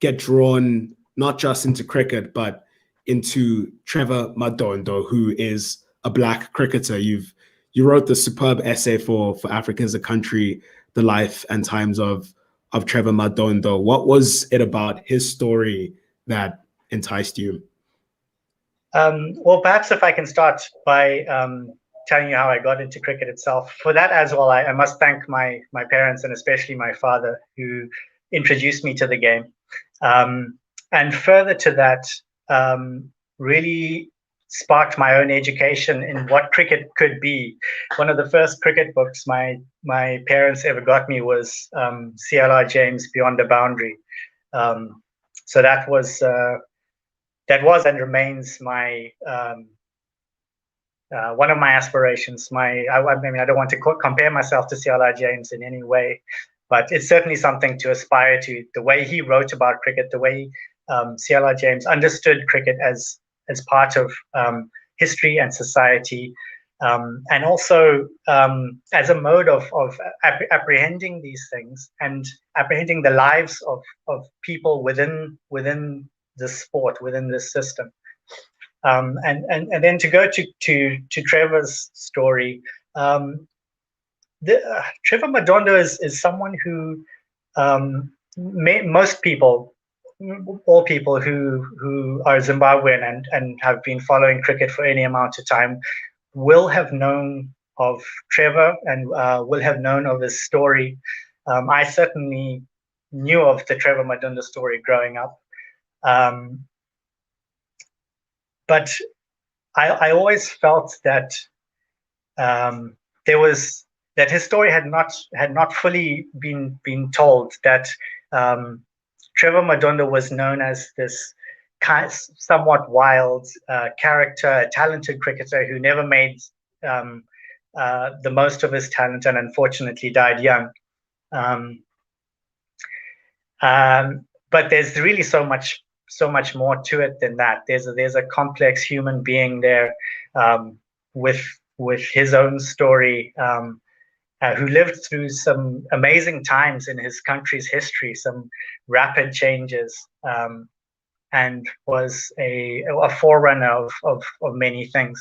get drawn not just into cricket, but into Trevor Madondo, who is a Black cricketer? You wrote the superb essay for Africa as a Country, The Life and Times of Trevor Madondo. What was it about his story that enticed you? Well, perhaps if I can start by telling you how I got into cricket itself. For that as well, I must thank my parents and especially my father, who introduced me to the game. And further to that, really sparked my own education in what cricket could be. One of the first cricket books my parents ever got me was C.L.R. James' Beyond the Boundary. So that was and remains my one of my aspirations. I mean, I don't want to compare myself to C.L.R. James in any way, but it's certainly something to aspire to. The way he wrote about cricket, the way C.L.R. James understood cricket as part of history and society, and also as a mode of apprehending these things and apprehending the lives of people within the sport, within this system. And then to go to Trevor's story, Trevor Madondo is someone who most people, all people who are Zimbabwean and have been following cricket for any amount of time, will have known of Trevor and will have known of his story. I certainly knew of the Trevor Madondo story growing up. But I always felt that that his story had not fully been told. That Trevor Madondo was known as this somewhat wild character, a talented cricketer who never made the most of his talent and unfortunately died young. But there's really so much more to it than that. There's a complex human being there with his own story, who lived through some amazing times in his country's history, some rapid changes, and was a forerunner of many things.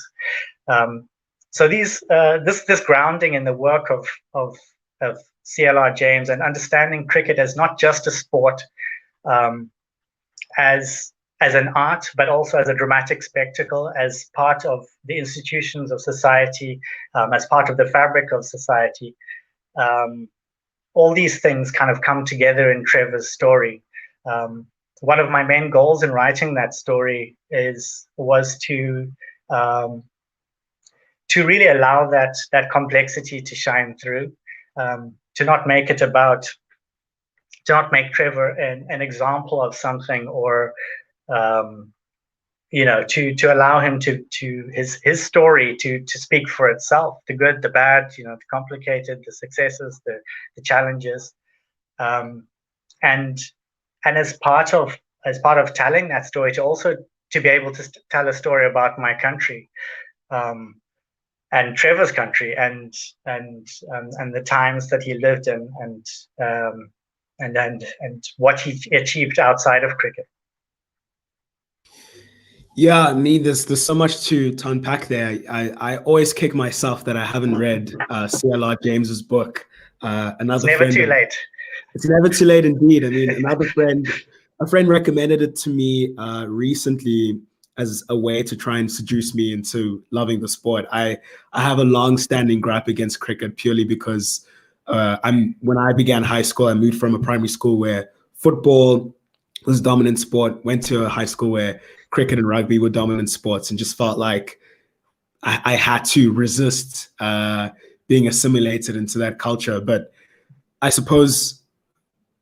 So this grounding in the work of C.L.R. James and understanding cricket as not just a sport, as an art, but also as a dramatic spectacle, as part of the institutions of society, as part of the fabric of society. All these things kind of come together in Trevor's story. One of my main goals in writing that story was to really allow that complexity to shine through, to not make Trevor an example of something, or to allow him to his story to speak for itself, the good, the bad, the complicated, the successes, the challenges, and as part of telling that story, to be able to tell a story about my country, and Trevor's country, and the times that he lived in, and what he achieved outside of cricket. Yeah, there's so much to unpack there. I always kick myself that I haven't read C.L.R. James's book. It's never too late. It's never too late indeed. I mean, a friend recommended it to me recently as a way to try and seduce me into loving the sport. I have a long-standing gripe against cricket purely because when I began high school, I moved from a primary school where football was dominant sport, went to a high school where cricket and rugby were dominant sports, and just felt like I had to resist being assimilated into that culture. But I suppose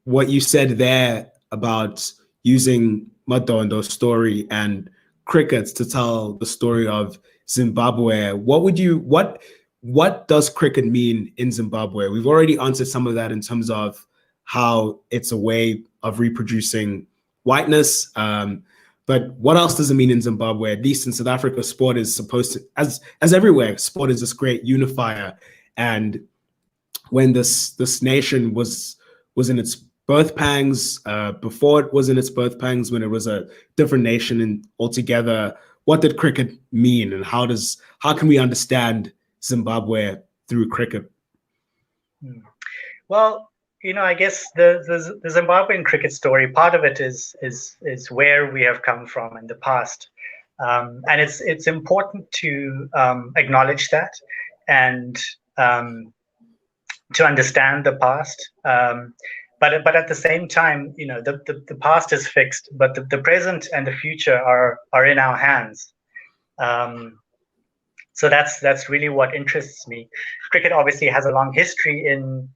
what you said there about using Madondo story and cricket to tell the story of Zimbabwe, what does cricket mean in Zimbabwe? We've already answered some of that in terms of how it's a way of reproducing whiteness. But what else does it mean in Zimbabwe? At least in South Africa, sport is supposed to, as everywhere, sport is this great unifier. And when this nation was in its birth pangs, before it was in its birth pangs, when it was a different nation and altogether, what did cricket mean, and how can we understand Zimbabwe through cricket? Well, I guess the Zimbabwean cricket story, part of it is where we have come from in the past, and it's important to acknowledge that and to understand the past. But at the same time, the past is fixed, but the present and the future are in our hands. So that's really what interests me. Cricket obviously has a long history in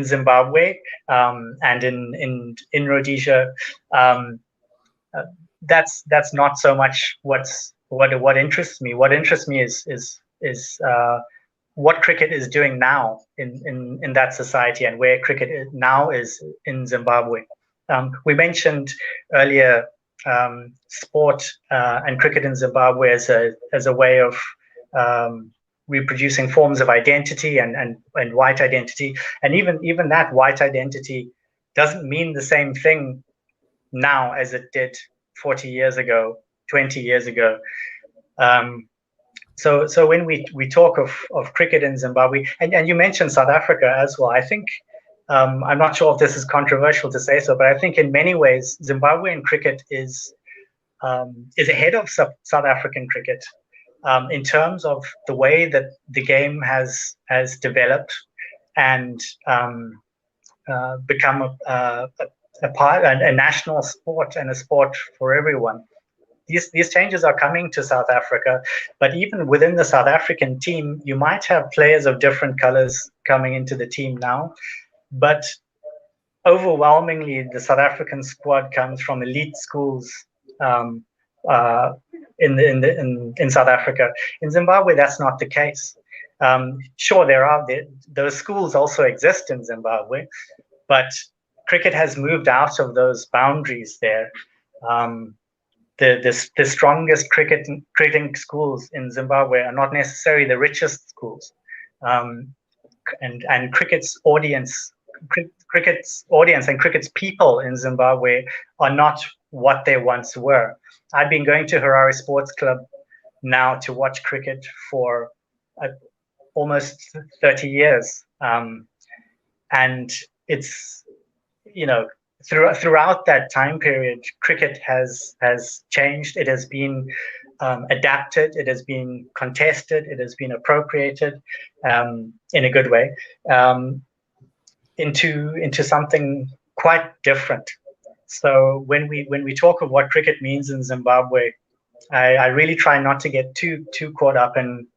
Zimbabwe and in Rhodesia. That's not so much what interests me. What interests me is what cricket is doing now in that society, and where cricket now is in Zimbabwe. We mentioned earlier sport and cricket in Zimbabwe as a way of reproducing forms of identity and white identity, and even that white identity doesn't mean the same thing now as it did 40 years ago, 20 years ago. So when we talk of cricket in Zimbabwe, and you mentioned South Africa as well, I think I'm not sure if this is controversial to say so, but I think in many ways Zimbabwean cricket is ahead of South African cricket in terms of the way that the game has developed and become a national sport and a sport for everyone. These changes are coming to South Africa, but even within the South African team, you might have players of different colors coming into the team now, but overwhelmingly the South African squad comes from elite schools in South Africa. In Zimbabwe, that's not the case. Sure, those schools also exist in Zimbabwe, but cricket has moved out of those boundaries there. The strongest cricketing schools in Zimbabwe are not necessarily the richest schools, and cricket's audience and cricket's people in Zimbabwe are not what they once were. I've been going to Harare Sports Club now to watch cricket for almost 30 years, and it's throughout that time period, cricket has changed. It has been adapted. It has been contested. It has been appropriated in a good way into something quite different. So when we talk of what cricket means in Zimbabwe, I really try not to get too caught up in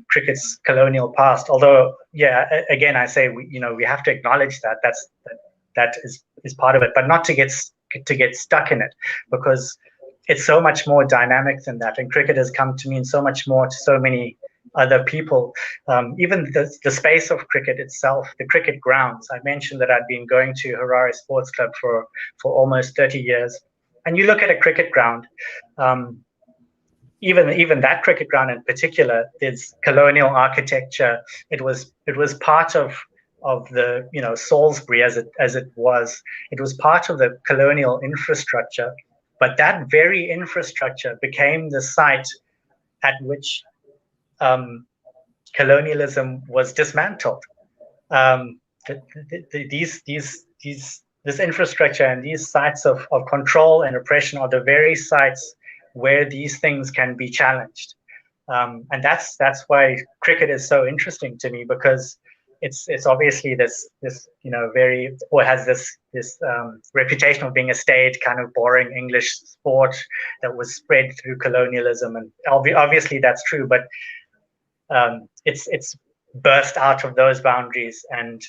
cricket's colonial past. Although, yeah, again, I say we have to acknowledge that is part of it, but not to get stuck in it, because it's so much more dynamic than that. And cricket has come to mean so much more to so many other people. Even the space of cricket itself, the cricket grounds. I mentioned that I'd been going to Harare Sports Club for almost 30 years. And you look at a cricket ground, even that cricket ground in particular, is colonial architecture. It was part of the Salisbury as it was. It was part of the colonial infrastructure, but that very infrastructure became the site at which colonialism was dismantled. This infrastructure and these sites of control and oppression are the very sites where these things can be challenged, and that's why cricket is so interesting to me, because it's obviously this has this reputation of being a staid, kind of boring English sport that was spread through colonialism, and obviously that's true, but it's burst out of those boundaries, and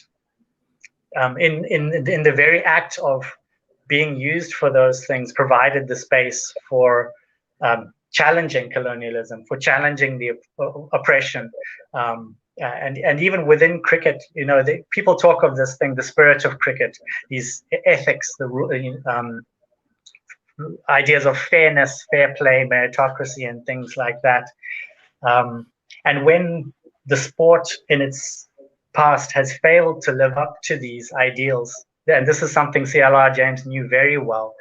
in the very act of being used for those things provided the space for challenging colonialism, for challenging the oppression. And even within cricket, people talk of this thing, the spirit of cricket, these ethics, the ideas of fairness, fair play, meritocracy, and things like that. And when the sport in its past has failed to live up to these ideals, and this is something CLR James knew very well,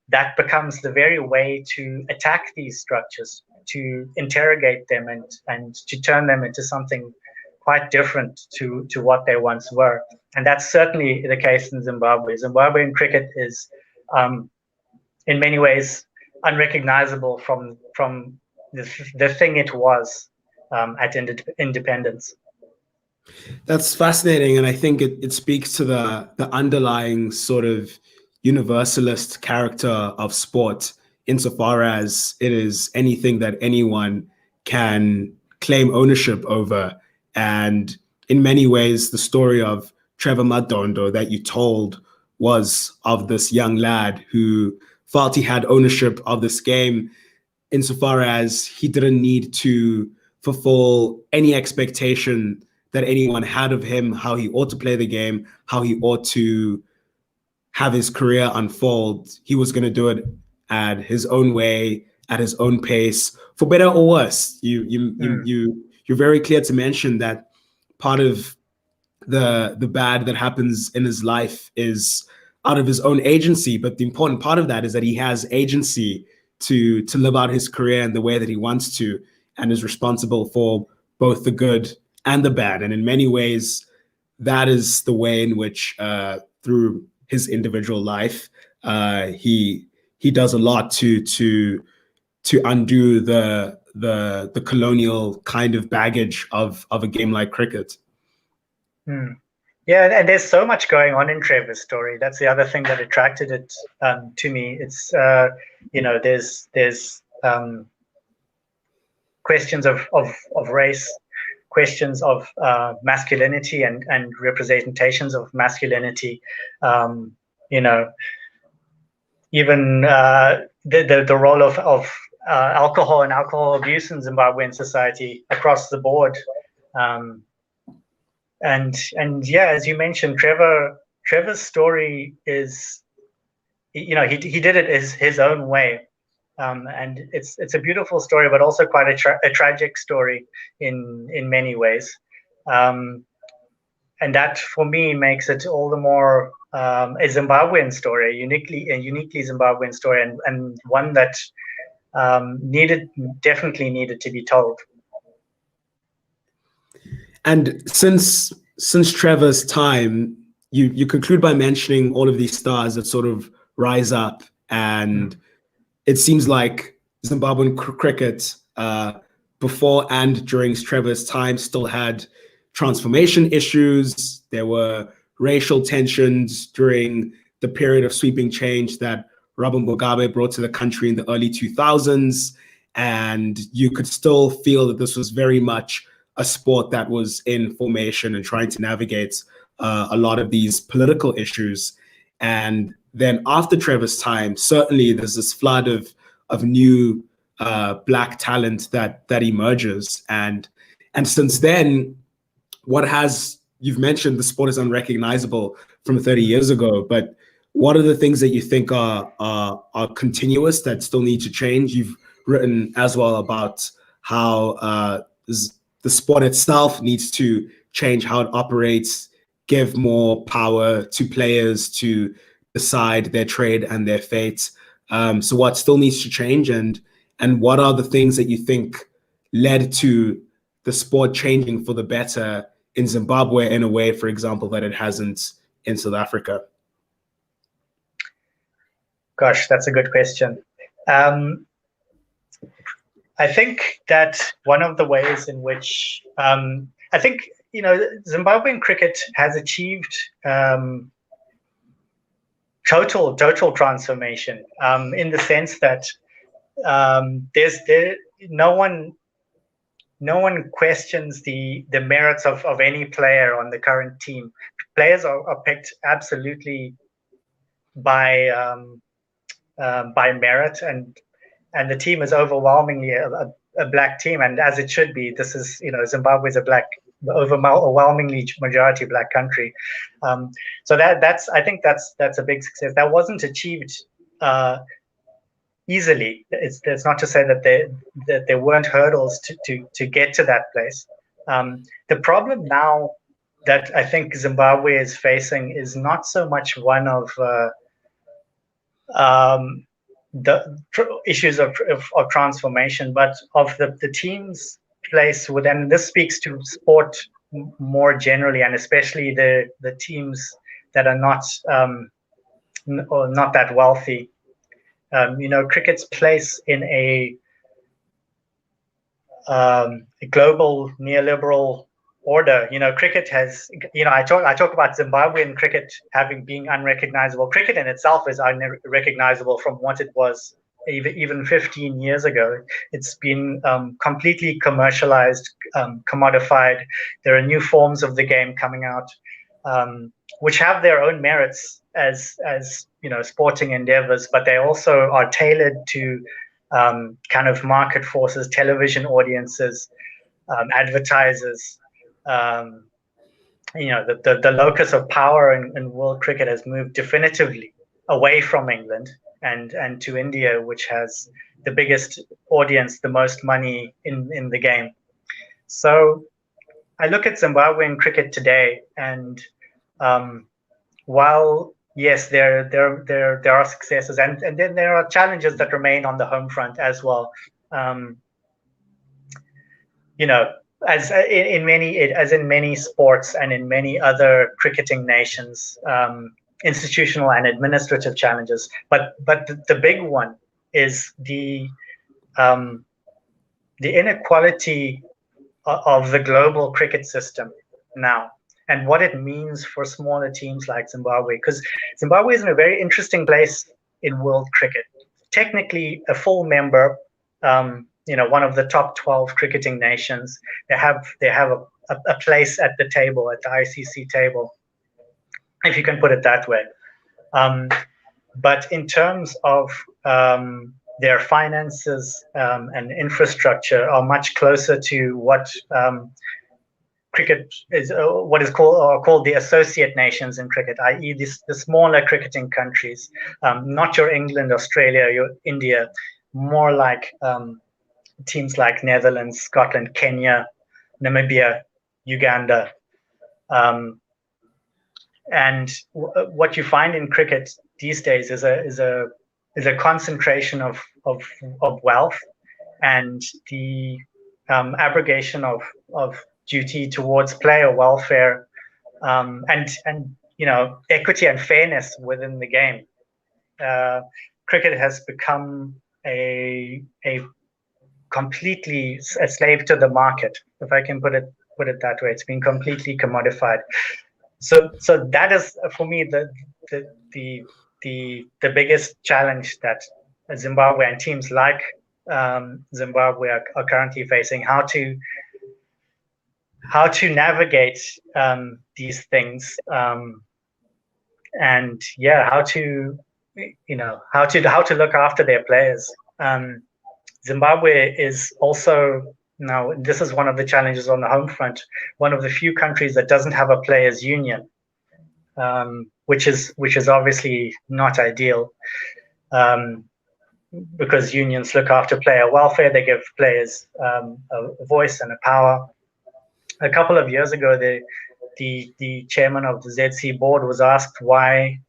that becomes the very way to attack these structures, to interrogate them and to turn them into something quite different to what they once were. And that's certainly the case in Zimbabwe. Zimbabwean cricket is, in many ways, unrecognizable from the thing it was at independence. That's fascinating, and I think it speaks to the underlying sort of universalist character of sport, insofar as it is anything that anyone can claim ownership over. And in many ways, the story of Trevor Madondo that you told was of this young lad who felt he had ownership of this game, insofar as he didn't need to fulfill any expectation that anyone had of him, how he ought to play the game, how he ought to have his career unfold. He was going to do it at his own way, at his own pace, for better or worse. You're very clear to mention that part of the bad that happens in his life is out of his own agency, but the important part of that is that he has agency to live out his career in the way that he wants to, and is responsible for both the good and the bad. And in many ways, that is the way in which, through his individual life, he does a lot to undo the colonial kind of baggage of a game like cricket. Yeah, and there's so much going on in Trevor's story. That's the other thing that attracted it to me. It's there's questions of race, questions of masculinity and representations of masculinity. Even the role of alcohol and alcohol abuse in Zimbabwean society across the board. And yeah, as you mentioned, Trevor's story is, he did it his own way. And it's a beautiful story, but also quite a tragic story in many ways. And that, for me, makes it all the more a Zimbabwean story, a uniquely Zimbabwean story, and one that definitely needed to be told. And since Trevor's time, you conclude by mentioning all of these stars that sort of rise up, and it seems like Zimbabwean cricket, before and during Trevor's time, still had transformation issues. There were racial tensions during the period of sweeping change that Robert Mugabe brought to the country in the early 2000s. And you could still feel that this was very much a sport that was in formation and trying to navigate a lot of these political issues. And then after Trevor's time, certainly there's this flood of new Black talent that emerges. And since then, you've mentioned the sport is unrecognizable from 30 years ago, but what are the things that you think are continuous that still need to change? You've written as well about how the sport itself needs to change, how it operates, give more power to players to decide their trade and their fate. So what still needs to change, and what are the things that you think led to the sport changing for the better in Zimbabwe in a way, for example, that it hasn't in South Africa? Gosh, that's a good question. I think that one of the ways in which Zimbabwean cricket has achieved total transformation, in the sense that no one questions the merits of any player on the current team. Players are picked absolutely by merit, and the team is overwhelmingly a black team, and as it should be. This is, Zimbabwe is a overwhelmingly majority black country. So I think that's a big success. That wasn't achieved easily. It's not to say that there weren't hurdles to get to that place. The problem now that I think Zimbabwe is facing is not so much one of the issues of transformation, but of the team's place within. This speaks to sport more generally, and especially the teams that are not that wealthy. Cricket's place in a global neoliberal order. Cricket has, I talk about Zimbabwean cricket being unrecognizable. Cricket in itself is unrecognizable from what it was even 15 years ago. It's been completely commercialized, commodified. There are new forms of the game coming out, which have their own merits as sporting endeavors, but they also are tailored to kind of market forces, television audiences, advertisers. The locus of power in world cricket has moved definitively away from England and to India, which has the biggest audience, the most money in the game. So I look at Zimbabwean cricket today, and while yes, there are successes, and then there are challenges that remain on the home front as well. As in many sports and in many other cricketing nations, institutional and administrative challenges. But the big one is the inequality of the global cricket system now, and what it means for smaller teams like Zimbabwe. Because Zimbabwe is in a very interesting place in world cricket. Technically a full member, one of the top 12 cricketing nations. They have a place at the table, at the ICC table, if you can put it that way. But in terms of their finances and infrastructure are much closer to what cricket is, what is called the associate nations in cricket, i.e. the smaller cricketing countries, not your England, Australia, your India, more like teams like Netherlands, Scotland, Kenya, Namibia, Uganda. And what you find in cricket these days is a concentration of wealth, and the abrogation of duty towards player welfare, and equity and fairness within the game. Cricket has become a completely a slave to the market, if I can put it that way. It's been completely commodified. So that is, for me, the biggest challenge that Zimbabwe and teams like Zimbabwe are currently facing. How to navigate these things, and how to look after their players. Zimbabwe is also, now this is one of the challenges on the home front, one of the few countries that doesn't have a players union, which is obviously not ideal, because unions look after player welfare. They give players a voice and a power. A couple of years ago, the chairman of the ZC board was asked why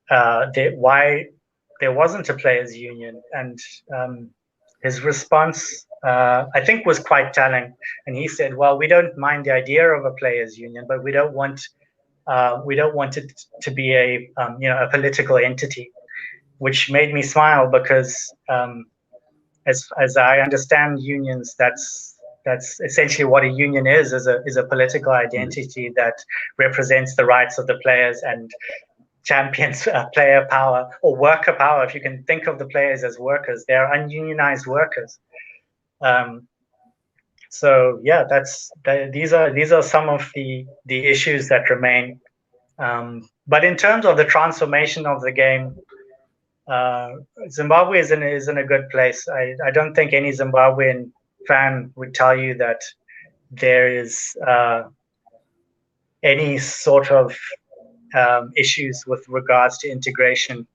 there wasn't a players union, and his response, I think, was quite telling. And he said, "Well, we don't mind the idea of a players union, but we don't want it to be a political entity," which made me smile, because as I understand unions, that's essentially what a union is a political identity that represents the rights of the players and champions player power or worker power. If you can think of the players as workers, they're ununionized workers. So yeah, these are some of the issues that remain. But in terms of the transformation of the game, Zimbabwe is in a good place. I don't think any Zimbabwean fan would tell you that there is any sort of issues with regards to integration.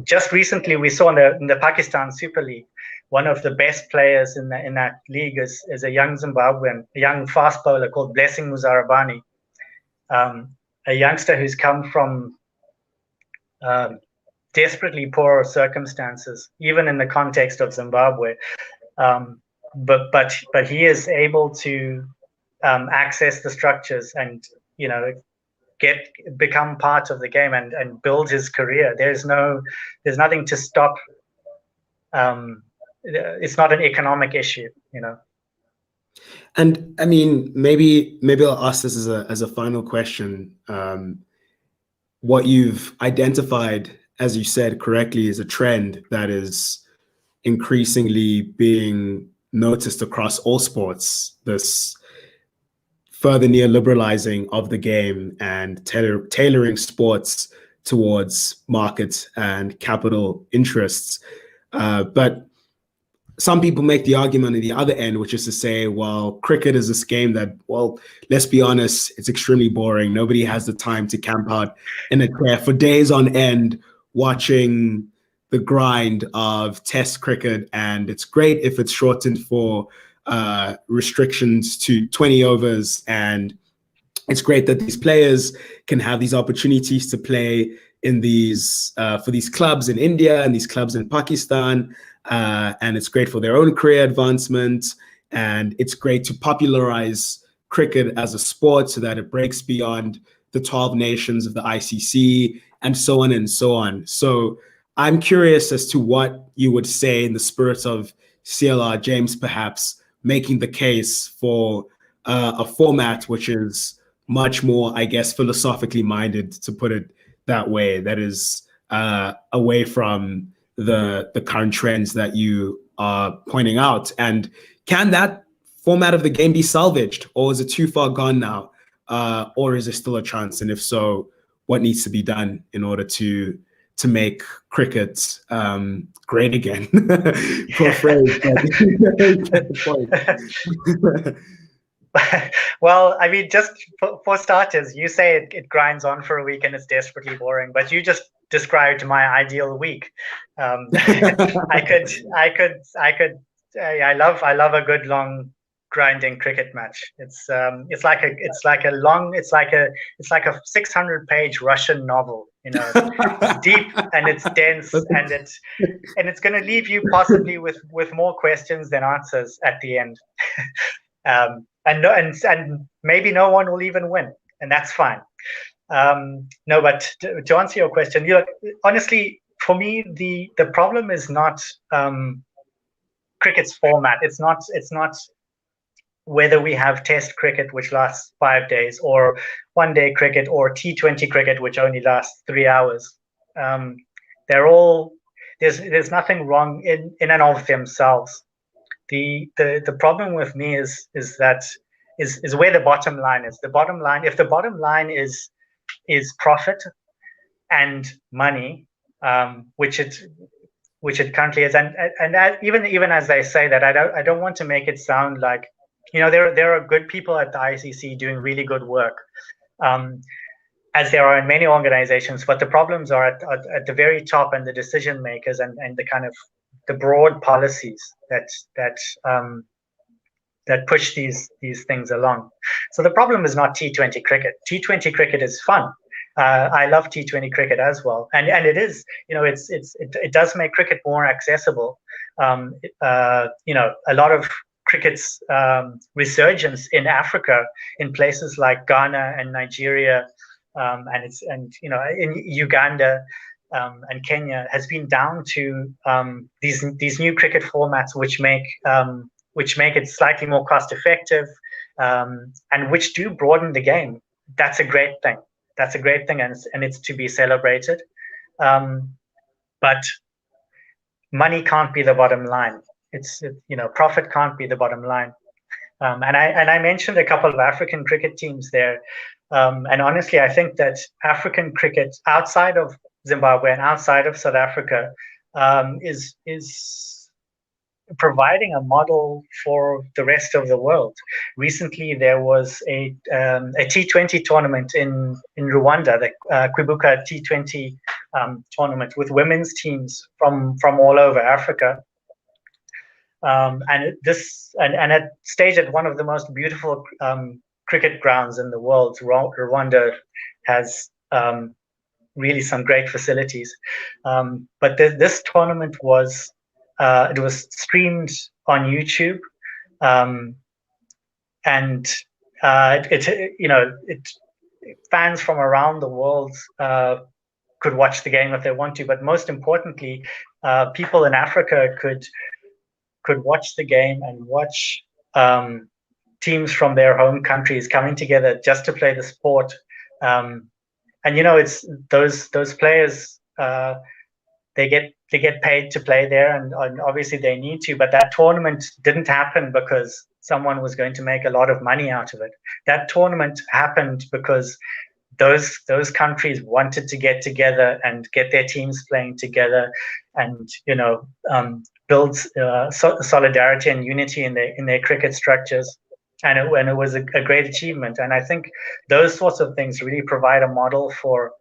Just recently we saw in the Pakistan Super League, one of the best players in that league is a young Zimbabwean, a young fast bowler called Blessing Muzarabani, a youngster who's come from desperately poor circumstances, even in the context of Zimbabwe. But he is able to access the structures and become part of the game and build his career. There's nothing to stop. It's not an economic issue, And I mean, maybe I'll ask this as a final question. What you've identified, as you said correctly, is a trend that is increasingly being noticed across all sports. This further neoliberalizing of the game and tailoring sports towards markets and capital interests. But some people make the argument at the other end, which is to say, well, cricket is this game that, well, let's be honest, it's extremely boring. Nobody has the time to camp out in a chair for days on end watching the grind of Test cricket. And it's great if it's shortened for restrictions to 20 overs. And it's great that these players can have these opportunities to play in these for these clubs in India and these clubs in Pakistan. And it's great for their own career advancement. And it's great to popularize cricket as a sport so that it breaks beyond the 12 nations of the ICC and so on and so on. So I'm curious as to what you would say in the spirit of CLR James, perhaps making the case for a format which is much more, I guess, philosophically minded, to put it that way, that is away from the current trends that you are pointing out. And can that format of the game be salvaged, or is it too far gone now, or is there still a chance? And if so, what needs to be done in order to make cricket great again? Poor phrase, but you get the point. Well, I mean, just for starters, you say it grinds on for a week and it's desperately boring, but you just described my ideal week. I love a good long grinding cricket match. It's like a 600-page Russian novel. It's deep and it's dense and it's going to leave you possibly with more questions than answers at the end. And maybe no one will even win, and that's fine. No, but to answer your question, honestly, for me, the problem is not cricket's format. It's not whether we have Test cricket, which lasts 5 days, or one-day cricket, or T20 cricket, which only lasts 3 hours. They're all there's nothing wrong in and of themselves. The problem with me is where the bottom line is. The bottom line, if the bottom line is profit and money, which it currently is, and even as they say that, I don't want to make it sound like, there are good people at the ICC doing really good work, as there are in many organizations, but the problems are at the very top, and the decision makers and the kind of the broad policies that push these things along. So the problem is not T20 cricket. T20 cricket is fun. I love T20 cricket as well, and it is, it does make cricket more accessible. A lot of cricket's resurgence in Africa, in places like Ghana and Nigeria, in Uganda. And Kenya has been down to these new cricket formats, which make it slightly more cost effective, and which do broaden the game. That's a great thing. And it's to be celebrated. But money can't be the bottom line. Profit can't be the bottom line. And I mentioned a couple of African cricket teams there. And honestly, I think that African cricket outside of Zimbabwe and outside of South Africa is providing a model for the rest of the world. Recently, there was a T20 tournament in Rwanda, the Kwibuka T20 tournament with women's teams from all over Africa. And it staged at one of the most beautiful cricket grounds in the world. Rwanda has really some great facilities. But this tournament was streamed on YouTube, and fans from around the world could watch the game if they want to. But most importantly, people in Africa could watch the game and watch teams from their home countries coming together just to play the sport. And it's those players. They get paid to play there, and obviously they need to. But that tournament didn't happen because someone was going to make a lot of money out of it. That tournament happened because those countries wanted to get together and get their teams playing together, and build solidarity and unity in their cricket structures. And it was a great achievement. And I think those sorts of things really provide a model for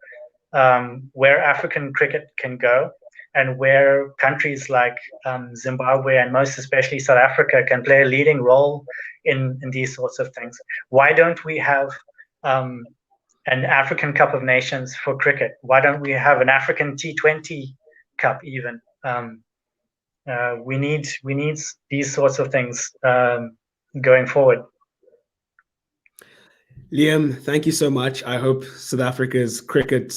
where African cricket can go, and where countries like Zimbabwe and most especially South Africa can play a leading role in these sorts of things. Why don't we have an African Cup of Nations for cricket? Why don't we have an African T20 Cup even? We need these sorts of things going forward. Liam, thank you so much. I hope South Africa's cricket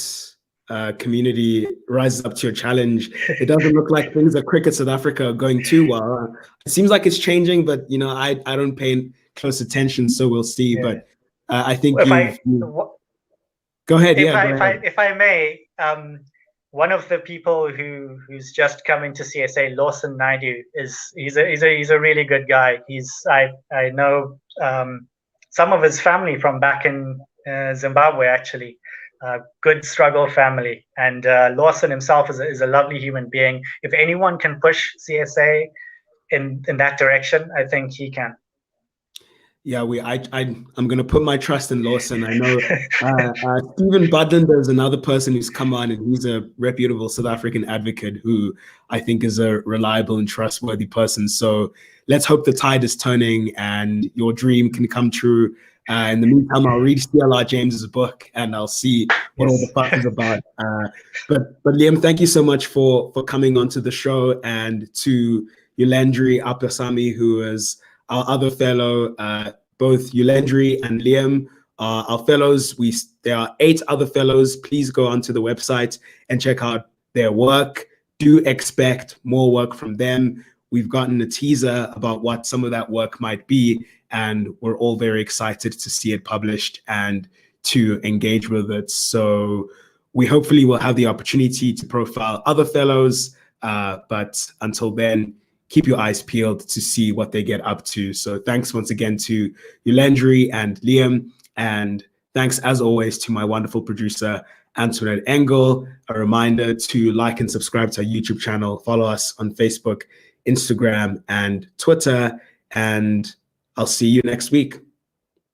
community rises up to your challenge. It doesn't look like things at Cricket South Africa are going too well. It seems like it's changing, but I don't pay close attention, so we'll see. Yeah. But I think go ahead. If I may, one of the people who's just coming to CSA, Lawson Naidu, he's a really good guy. I know some of his family from back in Zimbabwe, actually. Good struggle family, and Lawson himself is a lovely human being. If anyone can push CSA in that direction, I think he can. Yeah, I'm going to put my trust in Lawson. I know Stephen Budlander is another person who's come on, and he's a reputable South African advocate who I think is a reliable and trustworthy person. So let's hope the tide is turning and your dream can come true. In the meantime, I'll read C.L.R. James's book and I'll see what all the fuss is about. But Liam, thank you so much for coming onto the show, and to Youlendree Appasamy, who is our other fellow. Both Youlendree and Liam are our fellows. There are 8 other fellows. Please go onto the website and check out their work. Do expect more work from them. We've gotten a teaser about what some of that work might be, and we're all very excited to see it published and to engage with it. So we hopefully will have the opportunity to profile other fellows, but until then, keep your eyes peeled to see what they get up to. So thanks once again to Youlendree and Liam, and thanks as always to my wonderful producer, Antoinette Engel. A reminder to like and subscribe to our YouTube channel, follow us on Facebook, Instagram, and Twitter, and I'll see you next week.